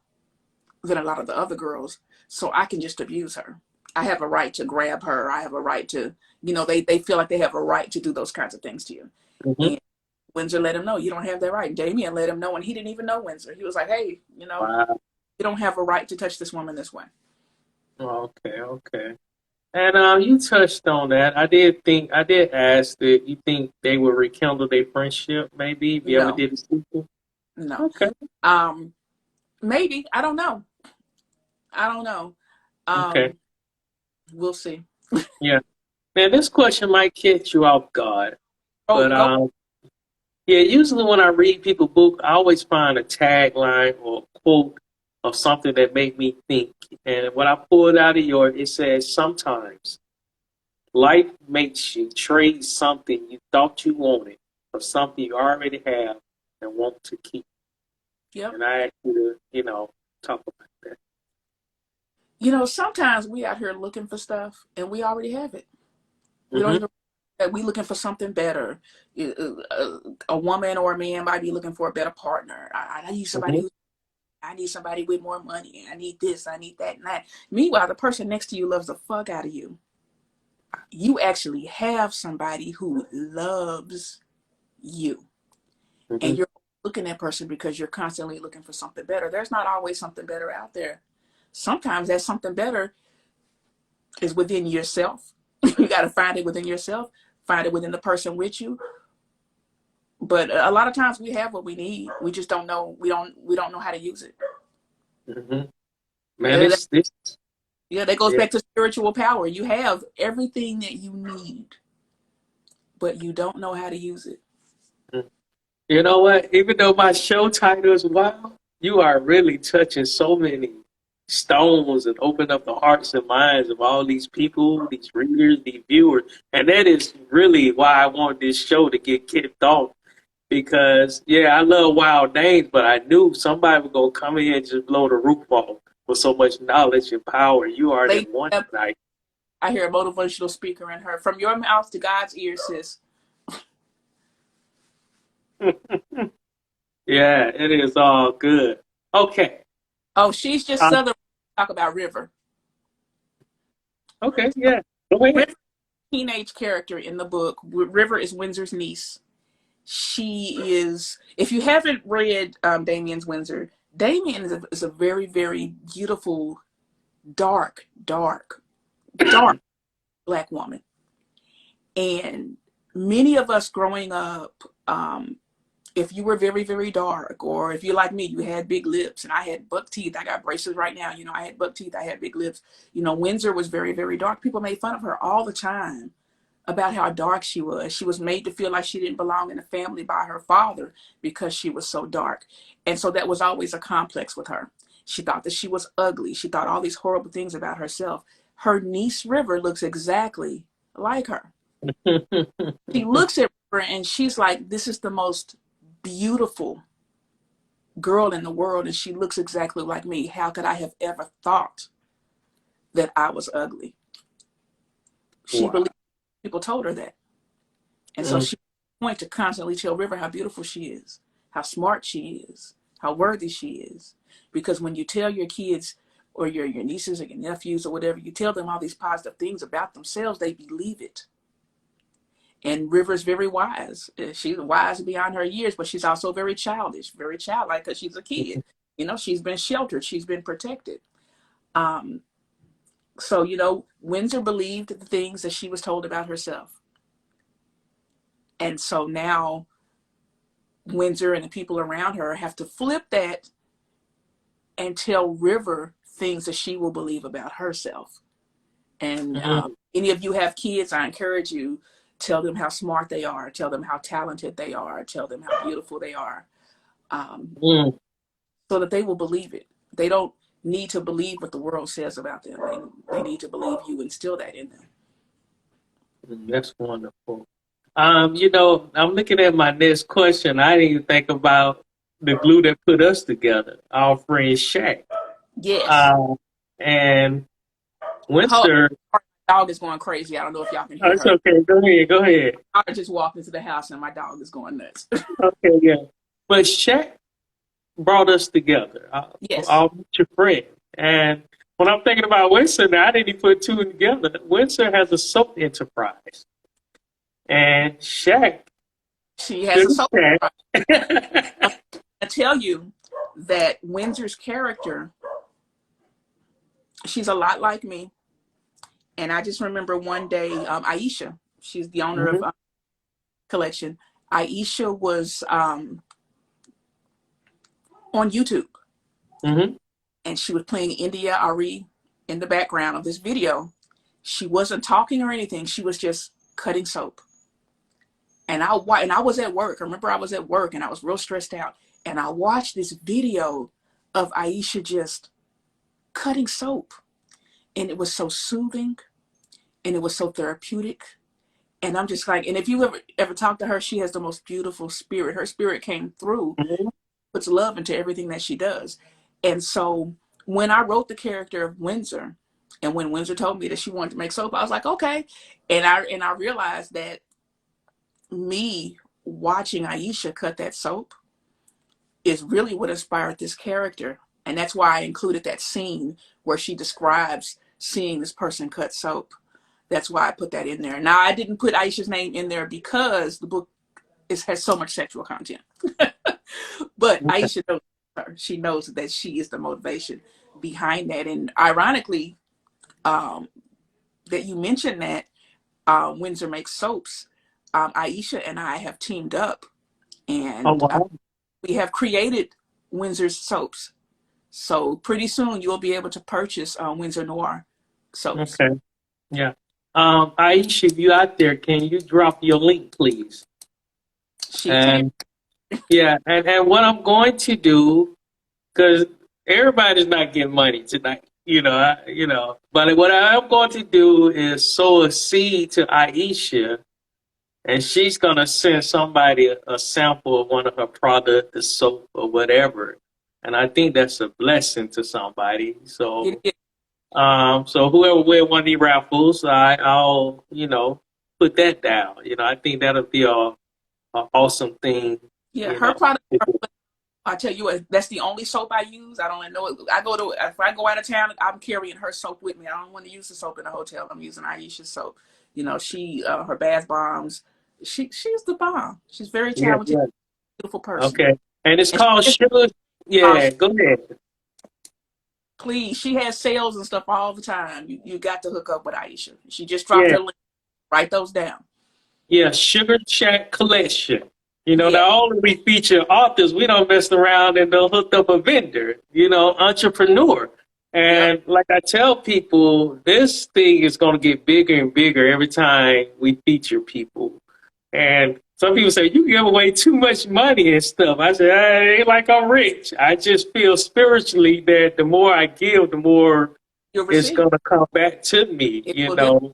than a lot of the other girls, so I can just abuse her. I have a right to grab her. I have a right to, they feel like they have a right to do those kinds of things to you. And Windsor let him know, you don't have that right. And Damien let him know, and he didn't even know Windsor. He was like, hey, you don't have a right to touch this woman this way. Okay. And you touched on that. I did ask that you think they would rekindle their friendship, maybe, if you ever did a sequel? No. Okay. Maybe. I don't know. Okay. We'll see. Yeah. Man, this question might catch you off guard. Yeah, usually when I read people's book, I always find a tagline or a quote of something that made me think. And when I pulled out of yours, it says, sometimes life makes you trade something you thought you wanted for something you already have and want to keep. Yep. And I asked you to, talk about that. Sometimes we out here looking for stuff and we already have it. We don't even that we looking for something better. A woman or a man might be looking for a better partner. I need somebody I need somebody with more money. I need this, I need that, and that. Meanwhile, the person next to you loves the fuck out of you. You actually have somebody who loves you. And you're looking at that person because you're constantly looking for something better. There's not always something better out there. Sometimes that something better is within yourself. You got to find it within yourself, find it within the person with you. But a lot of times we have what we need. We just don't know. We don't know how to use it. Man, that goes back to spiritual power. You have everything that you need, but you don't know how to use it. You know what? Even though my show title is Wow, you are really touching so many stones and open up the hearts and minds of all these people, these readers, these viewers. And that is really why I want this show to get kicked off. Because, yeah, I love wild names, but I knew somebody was going to come in and just blow the roof off with so much knowledge and power. You are the one tonight. I hear a motivational speaker in her. From your mouth to God's ears, sis. Yeah, it is all good. Okay. Oh, she's just Southern. Talk about River. Okay, yeah. Go ahead. River, teenage character in the book. River is Windsor's niece. She is, if you haven't read Damien's Windsor, Damien is a very, very beautiful, dark Black woman. And many of us growing up, if you were very, very dark, or if you're like me, you had big lips, and I had buck teeth. I got braces right now. You know, I had buck teeth. I had big lips. You know, Windsor was very, very dark. People made fun of her all the time about how dark she was. She was made to feel like she didn't belong in a family by her father because she was so dark. And so that was always a complex with her. She thought that she was ugly. She thought all these horrible things about herself. Her niece River looks exactly like her. She looks at River and she's like, this is the most beautiful girl in the world, and she looks exactly like me. How could I have ever thought that I was ugly? She believed people told her that. And so she went to constantly tell River how beautiful she is, how smart she is, how worthy she is. Because when you tell your kids or your nieces or your nephews or whatever, you tell them all these positive things about themselves, they believe it. And River's very wise. She's wise beyond her years, but she's also very childish, very childlike, because she's a kid. You know, she's been sheltered. She's been protected. So, you know, Windsor believed the things that she was told about herself. And so now Windsor and the people around her have to flip that and tell River things that she will believe about herself. And any of you have kids, I encourage you, tell them how smart they are, tell them how talented they are, tell them how beautiful they are, so that they will believe it. They don't need to believe what the world says about them. They need to believe you, instill that in them. That's wonderful. You know, I'm looking at my next question. I didn't even think about the glue that put us together, our friend Shaq. Yes. And Windsor. Dog is going crazy. I don't know if y'all can hear her. It's okay. Go ahead. I just walked into the house and my dog is going nuts. Okay, yeah. But Shaq brought us together. Yes. I'll meet your friend. And when I'm thinking about Windsor now, I didn't even put two together. Windsor has a soap enterprise. And Shaq. She has a soap enterprise. I tell you that Windsor's character, she's a lot like me. And I just remember one day, Aisha, she's the owner of collection. Aisha was on YouTube. And she was playing India Ari in the background of this video. She wasn't talking or anything. She was just cutting soap. And I was at work. I remember I was at work and I was real stressed out. And I watched this video of Aisha just cutting soap. And it was so soothing and it was so therapeutic. And I'm just like, and if you ever talk to her, she has the most beautiful spirit. Her spirit came through, puts love into everything that she does. And so when I wrote the character of Windsor, and when Windsor told me that she wanted to make soap, I was like, okay. And I realized that me watching Aisha cut that soap is really what inspired this character. And that's why I included that scene where she describes seeing this person cut soap. That's why I put that in there. Now, I didn't put Aisha's name in there because the book has so much sexual content. But Aisha knows her. She knows that she is the motivation behind that. And ironically, that you mentioned that Windsor makes soaps. Aisha and I have teamed up, and we have created Windsor's soaps. So pretty soon you'll be able to purchase Windsor Noir soaps. Okay. Yeah. Aisha, if you out there, can you drop your link, please? And what I'm going to do, because everybody's not getting money tonight. But what I'm going to do is sow a seed to Aisha, and she's gonna send somebody a sample of one of her product, the soap or whatever. And I think that's a blessing to somebody. It So, is. so whoever win one of these raffles, I'll put that down. I think that'll be a awesome thing. Yeah, You her know, product. I tell you what, that's the only soap I use. I don't know. If I go out of town, I'm carrying her soap with me. I don't want to use the soap in the hotel. I'm using Aisha's soap. She her bath bombs. She's the bomb. She's very yeah, talented, yeah. beautiful person. Okay, and it's And she called just, sugar. uh, Yeah, go ahead. please, she has sales and stuff all the time. You got to hook up with Aisha. She just dropped Yeah. her link. Write those down. Yeah, Sugar Shack Collection. Yeah, Not only we feature authors, we don't mess around and don't hook up a vendor, entrepreneur. yep. And like I tell people, this thing is going to get bigger and bigger every time we feature people. And some people say, you give away too much money and stuff. I say, it ain't like I'm rich. I just feel spiritually that the more I give, the more You'll it's receive. going to come back to me, It will.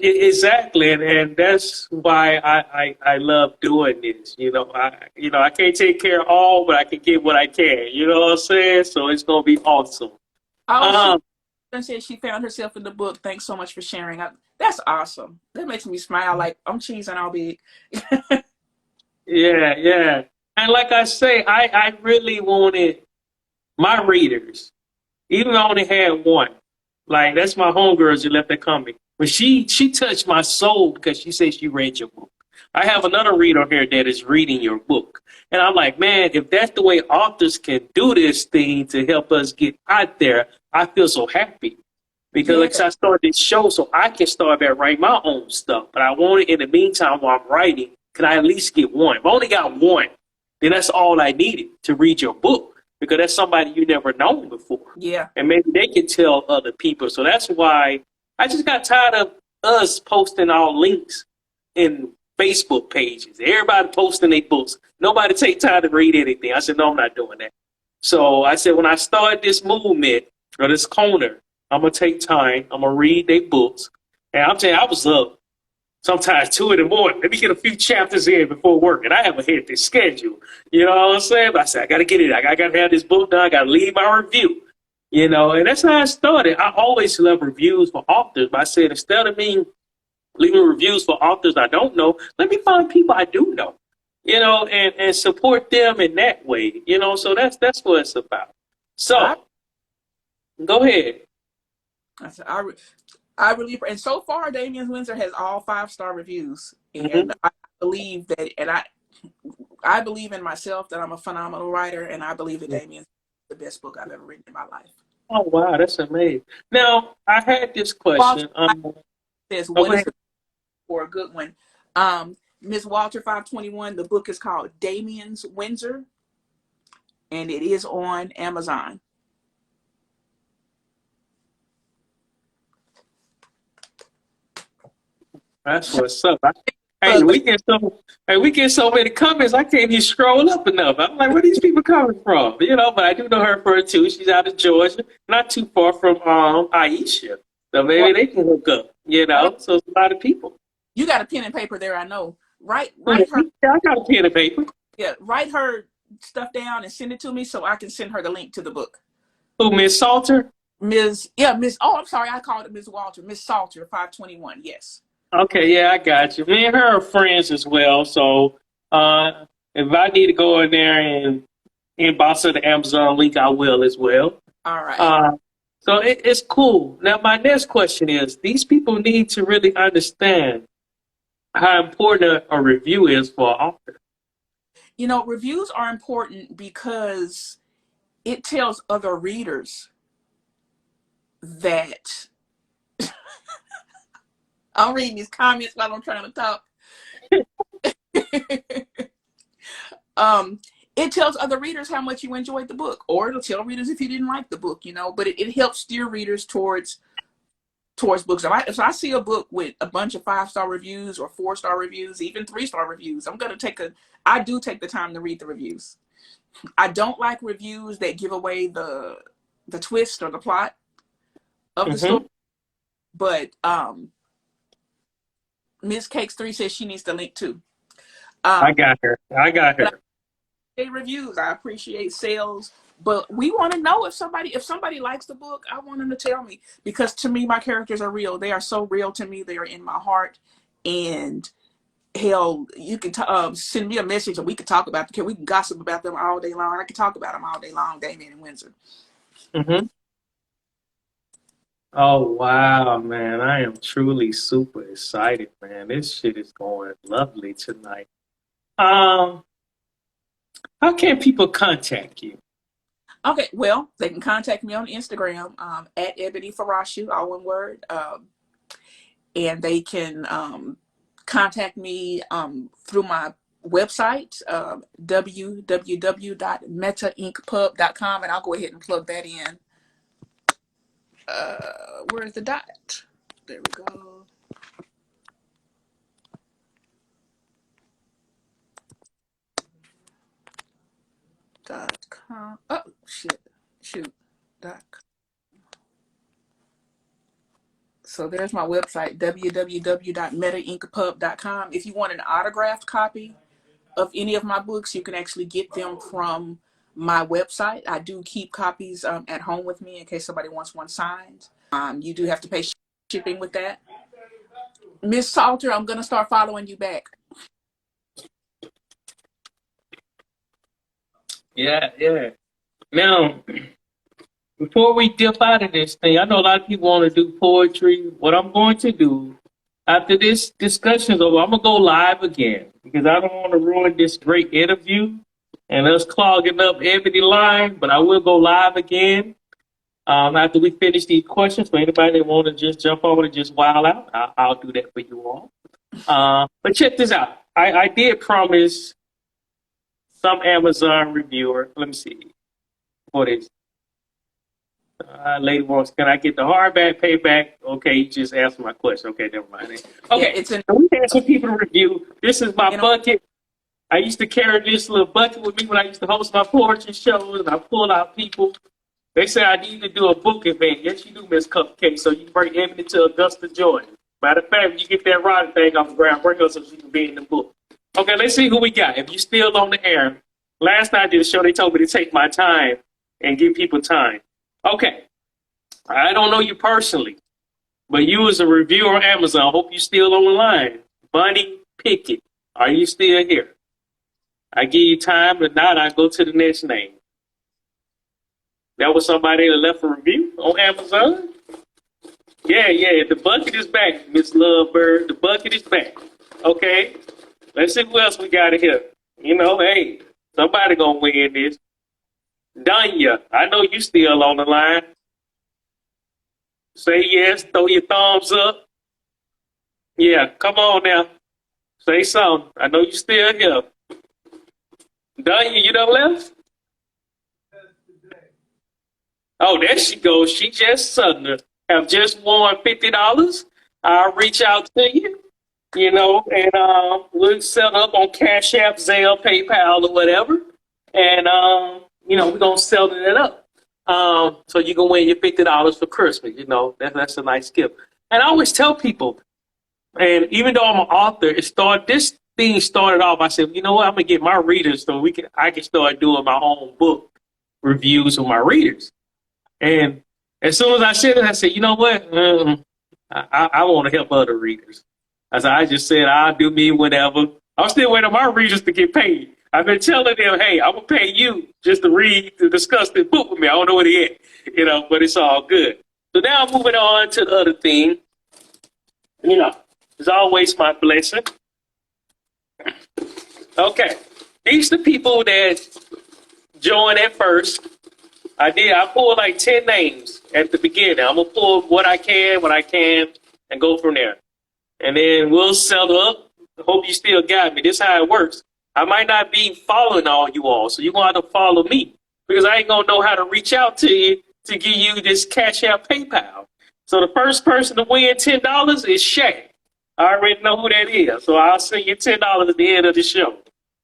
Exactly, and that's why I love doing this. I can't take care of all, but I can get what I can. You know what I'm saying? So it's gonna be awesome. Oh, she Um, said she found herself in the book. Thanks so much for sharing. That's awesome. That makes me smile like I'm cheesing all big. yeah, yeah, and like I say, I really wanted my readers. Even though I only had one, like that's my homegirl. She left that comment, but she touched my soul because she said she read your book. I have another reader here that is reading your book, and I'm like, man, if that's the way authors can do this thing to help us get out there, I feel so happy because Yeah, like I said, I started this show so I can start back writing my own stuff. But I wanted in the meantime while I'm writing, can I at least get one? If I only got one, then that's all I needed to read your book because that's somebody you never known before. yeah. And maybe they can tell other people. So that's why I just got tired of us posting our links in Facebook pages. Everybody posting their books. Nobody take time to read anything. I said, no, I'm not doing that. So I said, when I start this movement or this corner, I'm going to take time. I'm going to read their books. And I'm telling you, I was up sometimes 2 in the morning. Let me get a few chapters in before work. And I have a hectic schedule. You know what I'm saying? But I said, I got to get it. I got to have this book done. I got to leave my review. And that's how I started. I always love reviews for authors. But I said, instead of me leaving reviews for authors I don't know, let me find people I do know, and support them in that way, So that's what it's about. I, So go ahead. I said, I really, and so far, Damien Windsor has all 5-star reviews, Hmm. and I believe that, and I believe in myself that I'm a phenomenal writer, and I believe that Damien's the best book I've ever written in my life. Oh wow, that's amazing. Now I had this Walter question. says, Oh, "What go is ahead. the for a good one?" Ms. Walter 521. The book is called Damien's Windsor, and it is on Amazon. That's what's up. Hey, But we get so many comments. I can't even scroll up enough. I'm like, where these people coming from? But I do know her for too. She's out of Georgia, not too far from Aisha. So maybe they can hook up. So it's a lot of people. you got a pen and paper there, I know. Write Yeah, her, I got a pen and paper. yeah, write her stuff down and send it to me so I can send her the link to the book. Who, Miss Salter? Miss. Oh, I'm sorry, I called it Miss Walter. Miss Salter 521. Yes. Okay, yeah, I got you. Me and her are friends as well. So if I need to go in there and inbox her the Amazon link, I will as well. All right. So it's cool. Now, my next question is, these people need to really understand how important a review is for an author. Reviews are important because it tells other readers that I'm reading these comments while I'm trying to talk. It tells other readers how much you enjoyed the book, or it'll tell readers if you didn't like the book, but it helps steer readers towards books. If I see a book with a bunch of 5-star reviews or 4-star reviews, even 3-star reviews, I do take the time to read the reviews. I don't like reviews that give away the twist or the plot of the story. But Miss Cakes 3 says she needs the link too. I got her. I got But I her. appreciate reviews. I appreciate sales. But we want to know if somebody likes the book. I want them to tell me, because to me my characters are real. They are so real to me. They are in my heart. And hell, you can send me a message and we can talk about them. We can gossip about them all day long. I can talk about them all day long, Damien and Windsor. Oh wow, man. I am truly super excited, man. This shit is going lovely tonight. How can people contact you? Okay, well, they can contact me on Instagram at Ebony Farashuu, all one word. And they can contact me through my website, www.metainkpub.com, and I'll go ahead and plug that in. Where's the dot? There we go. .com. Oh shit! Shoot. .com. So there's my website, www.metainkpub.com. If you want an autographed copy of any of my books, you can actually get them from my website. I do keep copies at home with me in case somebody wants one signed. You do have to pay shipping with that. Miss Salter, I'm going to start following you back. Yeah, yeah. Now, before we dip out of this thing, I know a lot of people want to do poetry. What I'm going to do after this discussion is over, I'm going to go live again because I don't want to ruin this great interview and us clogging up Ebony line, but I will go live again after we finish these questions. For anybody that want to just jump over and just wild out, I'll do that for you all. But check this out. I did promise some Amazon reviewer. Let me see. What is lady wants, can I get the hardback payback? Okay, you just answered my question. Okay, never mind. Okay, Yeah, so we had some people to review. This is my bucket. I used to carry this little bucket with me when I used to host my poetry shows, and I pull out people. They say I need to do a book event. Yes, you do, Miss Cupcake. So you can bring Ebony to Augusta, Georgia. Matter of fact, when you get that rotting thing off the ground, bring her so she can be in the book. Okay, let's see who we got. If you still on the air, last night I did a show, they told me to take my time and give people time. Okay, I don't know you personally, but you as a reviewer on Amazon, I hope you're still on the line. Bunny Pickett, are you still here? I give you time, if not, I go to the next name. That was somebody that left a review on Amazon? Yeah, the bucket is back, Miss Lovebird. The bucket is back. Okay, let's see who else we got in here. You know, hey, somebody gonna win this. Dunya, I know you still on the line. Say yes, throw your thumbs up. Yeah, come on now. Say something. I know you still here. Dunya, you done left? Oh, there she goes. She just suddenly have just won $50. I'll reach out to you, you know, and we'll set up on Cash App, Zelle, PayPal, or whatever. And, you know, we're going to sell it up. So you can win your $50 for Christmas. You know, that's a nice gift. And I always tell people, and even though I'm an author, this thing started off, I said, you know what, I'm going to get my readers so I can start doing my own book reviews with my readers. And as soon as I said it, I said, you know what, I want to help other readers. I just said, I'll do me whatever. I'm still waiting on my readers to get paid. I've been telling them, hey, I'm going to pay you just to discuss this book with me. I don't know where he at, you know, but it's all good. So now I'm moving on to the other thing. You know, it's always my blessing. Okay. These are the people that joined at first. I pulled like 10 names at the beginning. I'm going to pull what I can, and go from there. And then we'll settle up. Hope you still got me. This is how it works. I might not be following all you all, so you're going to have to follow me because I ain't going to know how to reach out to you to give you this Cash App PayPal. So the first person to win $10 is Shay. I already know who that is, so I'll send you $10 at the end of the show.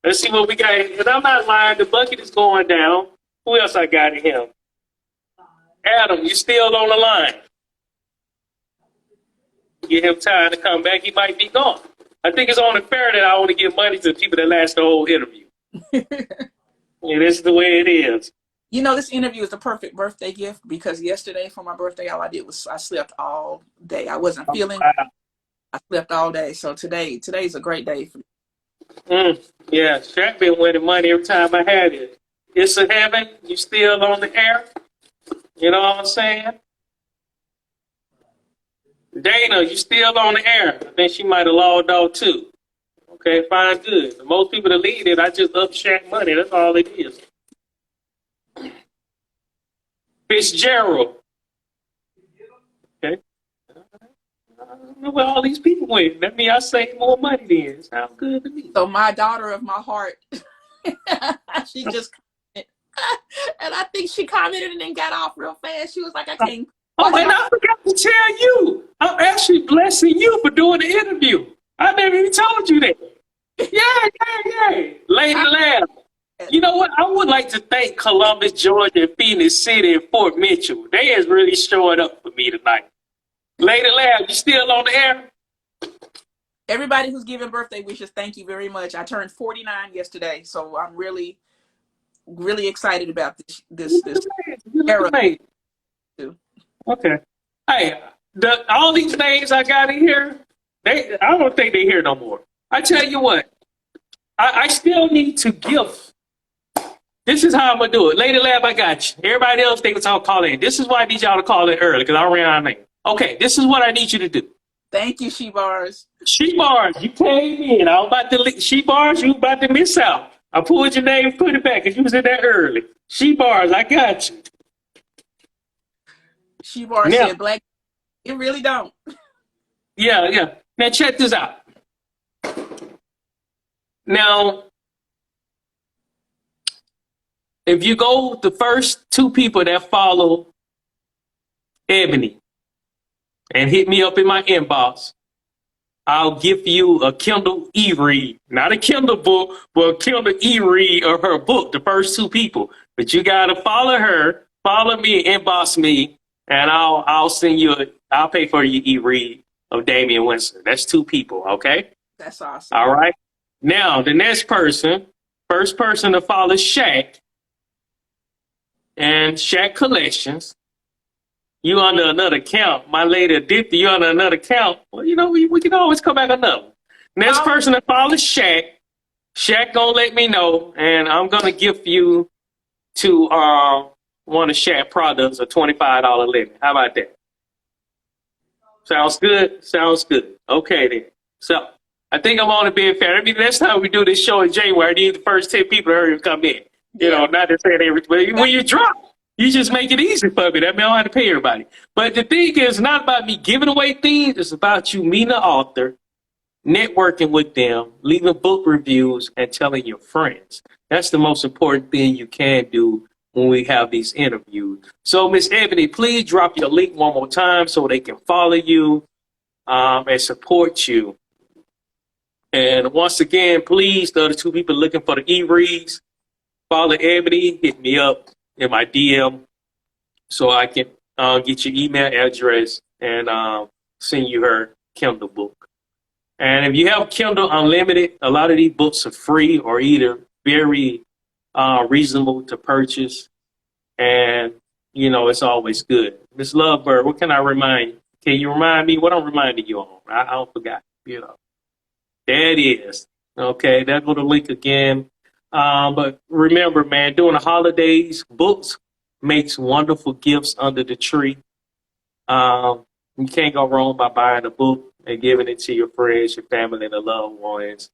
Let's see what we got. And I'm not lying. The bucket is going down. Who else I got in him? Adam, you still on the line? Give him time to come back. He might be gone. I think it's only fair that I want to give money to people that last the whole interview. And this is the way it is. You know, this interview is the perfect birthday gift because yesterday for my birthday, all I did was I slept all day. I wasn't feeling. I slept all day. So today's a great day for me. Yeah, Shaq been winning money every time I had it. It's a heaven. You still on the air? You know what I'm saying? Dana, you still on the air? I think she might have logged off too. Okay, fine, good. Most people that lead it, I just up Shaq money. That's all it is. Fitzgerald. Okay. I don't know where all these people went. That means I saved more money then. Sounds good to me. So my daughter of my heart, she just commented. And I think she commented and then got off real fast. She was like, I can't. Oh, and I forgot to tell you, I'm actually blessing you for doing the interview. I never even told you that. Yeah. Lady Lab. You know what? I would like to thank Columbus, Georgia, Phoenix City, and Fort Mitchell. They has really showed up for me tonight. Lady Lab, you still on the air? Everybody who's giving birthday wishes, thank you very much. I turned 49 yesterday, so I'm really, really excited about this era. Okay. Hey, all these names I got in here, I don't think they're here no more. I tell you what, I still need to give. This is how I'm going to do it. Lady Lab, I got you. Everybody else, they can call in. This is why I need y'all to call in early, because I ran out of names. Okay, this is what I need you to do. Thank you, She-Bars. She-Bars, you came in. I was about to She-Bars, you about to miss out. I pulled your name and put it back, because you was in there early. She-Bars, I got you. She-Bars said black. It really don't. Yeah. Now check this out. Now, if you go the first two people that follow Ebony and hit me up in my inbox, I'll give you a Kindle e-read. Not a Kindle book, but a Kindle e-read of her book, the first two people. But you got to follow her, follow me, inbox me, and I'll send you, I'll pay for your e-read of Damian Winston. That's two people, okay? That's awesome. All right. Now, the next person, first person to follow Shaq and Shaq Collections, you under another account. My lady Aditya, you under another account. Well, you know, we can always come back another. Next person to follow Shaq, Shaq gonna let me know, and I'm gonna give you to one of Shaq products a $25 limit. How about that? Sounds good? Sounds good. Okay then. So I think I'm only being fair. I mean, next time we do this show in January, I need the first 10 people to hurry and come in. You know, not to say but when you drop, you just make it easy for me. That means I don't have to pay everybody. But the thing is not about me giving away things. It's about you meeting the author, networking with them, leaving book reviews, and telling your friends. That's the most important thing you can do when we have these interviews. So, Miss Ebony, please drop your link one more time so they can follow you and support you. And once again, please, the other two people looking for the e-reads, follow Ebony, hit me up in my DM so I can get your email address and send you her Kindle book. And if you have Kindle Unlimited, a lot of these books are free or either very reasonable to purchase. And, you know, it's always good. Miss Lovebird, what can I remind you? Can you remind me what I'm reminding you on? I don't forgot, you know. There it is. Okay, there go the link again. But remember, man, during the holidays, books makes wonderful gifts under the tree. You can't go wrong by buying a book and giving it to your friends, your family, and the loved ones.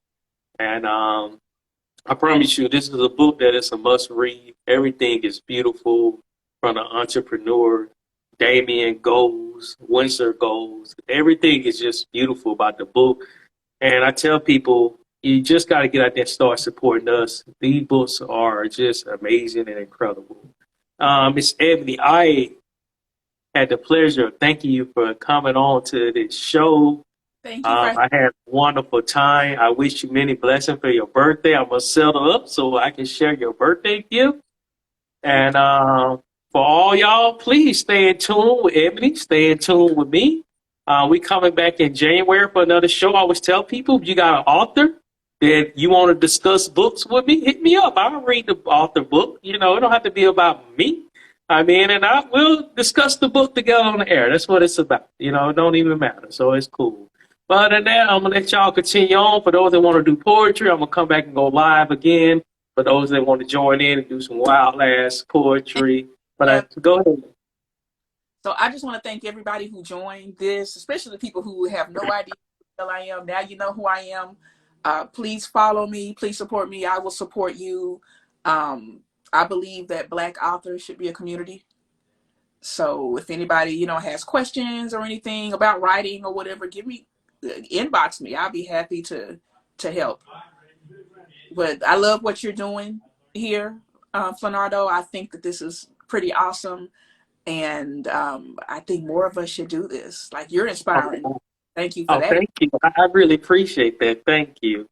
And I promise you, this is a book that is a must read. Everything is beautiful from the entrepreneur, Damian goals, Winsor goals. Everything is just beautiful about the book. And I tell people, you just got to get out there and start supporting us. These books are just amazing and incredible. Miss Ebony, I had the pleasure of thanking you for coming on to this show. Thank you for I had a wonderful time. I wish you many blessings for your birthday. I'm gonna settle up so I can share your birthday gift. thank And for all y'all, please stay in tune with Ebony. Stay in tune with me. We coming back in January for another show. I always tell people if you got an author that you want to discuss books with me, hit me up. I'll read the author book. You know, it don't have to be about me. I mean, and I will discuss the book together on the air. That's what it's about. You know, it don't even matter. So it's cool. But other than that, I'm gonna let y'all continue on. For those that want to do poetry, I'm gonna come back and go live again. For those that want to join in and do some wild ass poetry. But you. go ahead. So I just want to thank everybody who joined this, especially the people who have no idea who I am. Now you know who I am. Please follow me. Please support me. I will support you. I believe that Black authors should be a community. So if anybody, has questions or anything about writing or whatever, inbox me. I'll be happy to help. But I love what you're doing here, Flanardo. I think that this is pretty awesome. And I think more of us should do this. Like, you're inspiring. Thank you for that. Thank you. I really appreciate that. Thank you.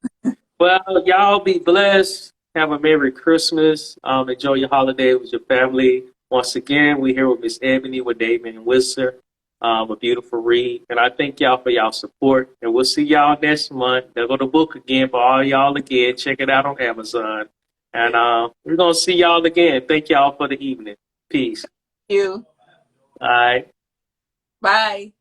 Well, y'all be blessed. Have a Merry Christmas. Enjoy your holiday with your family. Once again, we're here with Miss Ebony with David and Whistler. A beautiful read. And I thank y'all for y'all support. And we'll see y'all next month. They'll go to book again for all y'all again. Check it out on Amazon. And we're going to see y'all again. Thank y'all for the evening. Peace. Thank you. All right. Bye.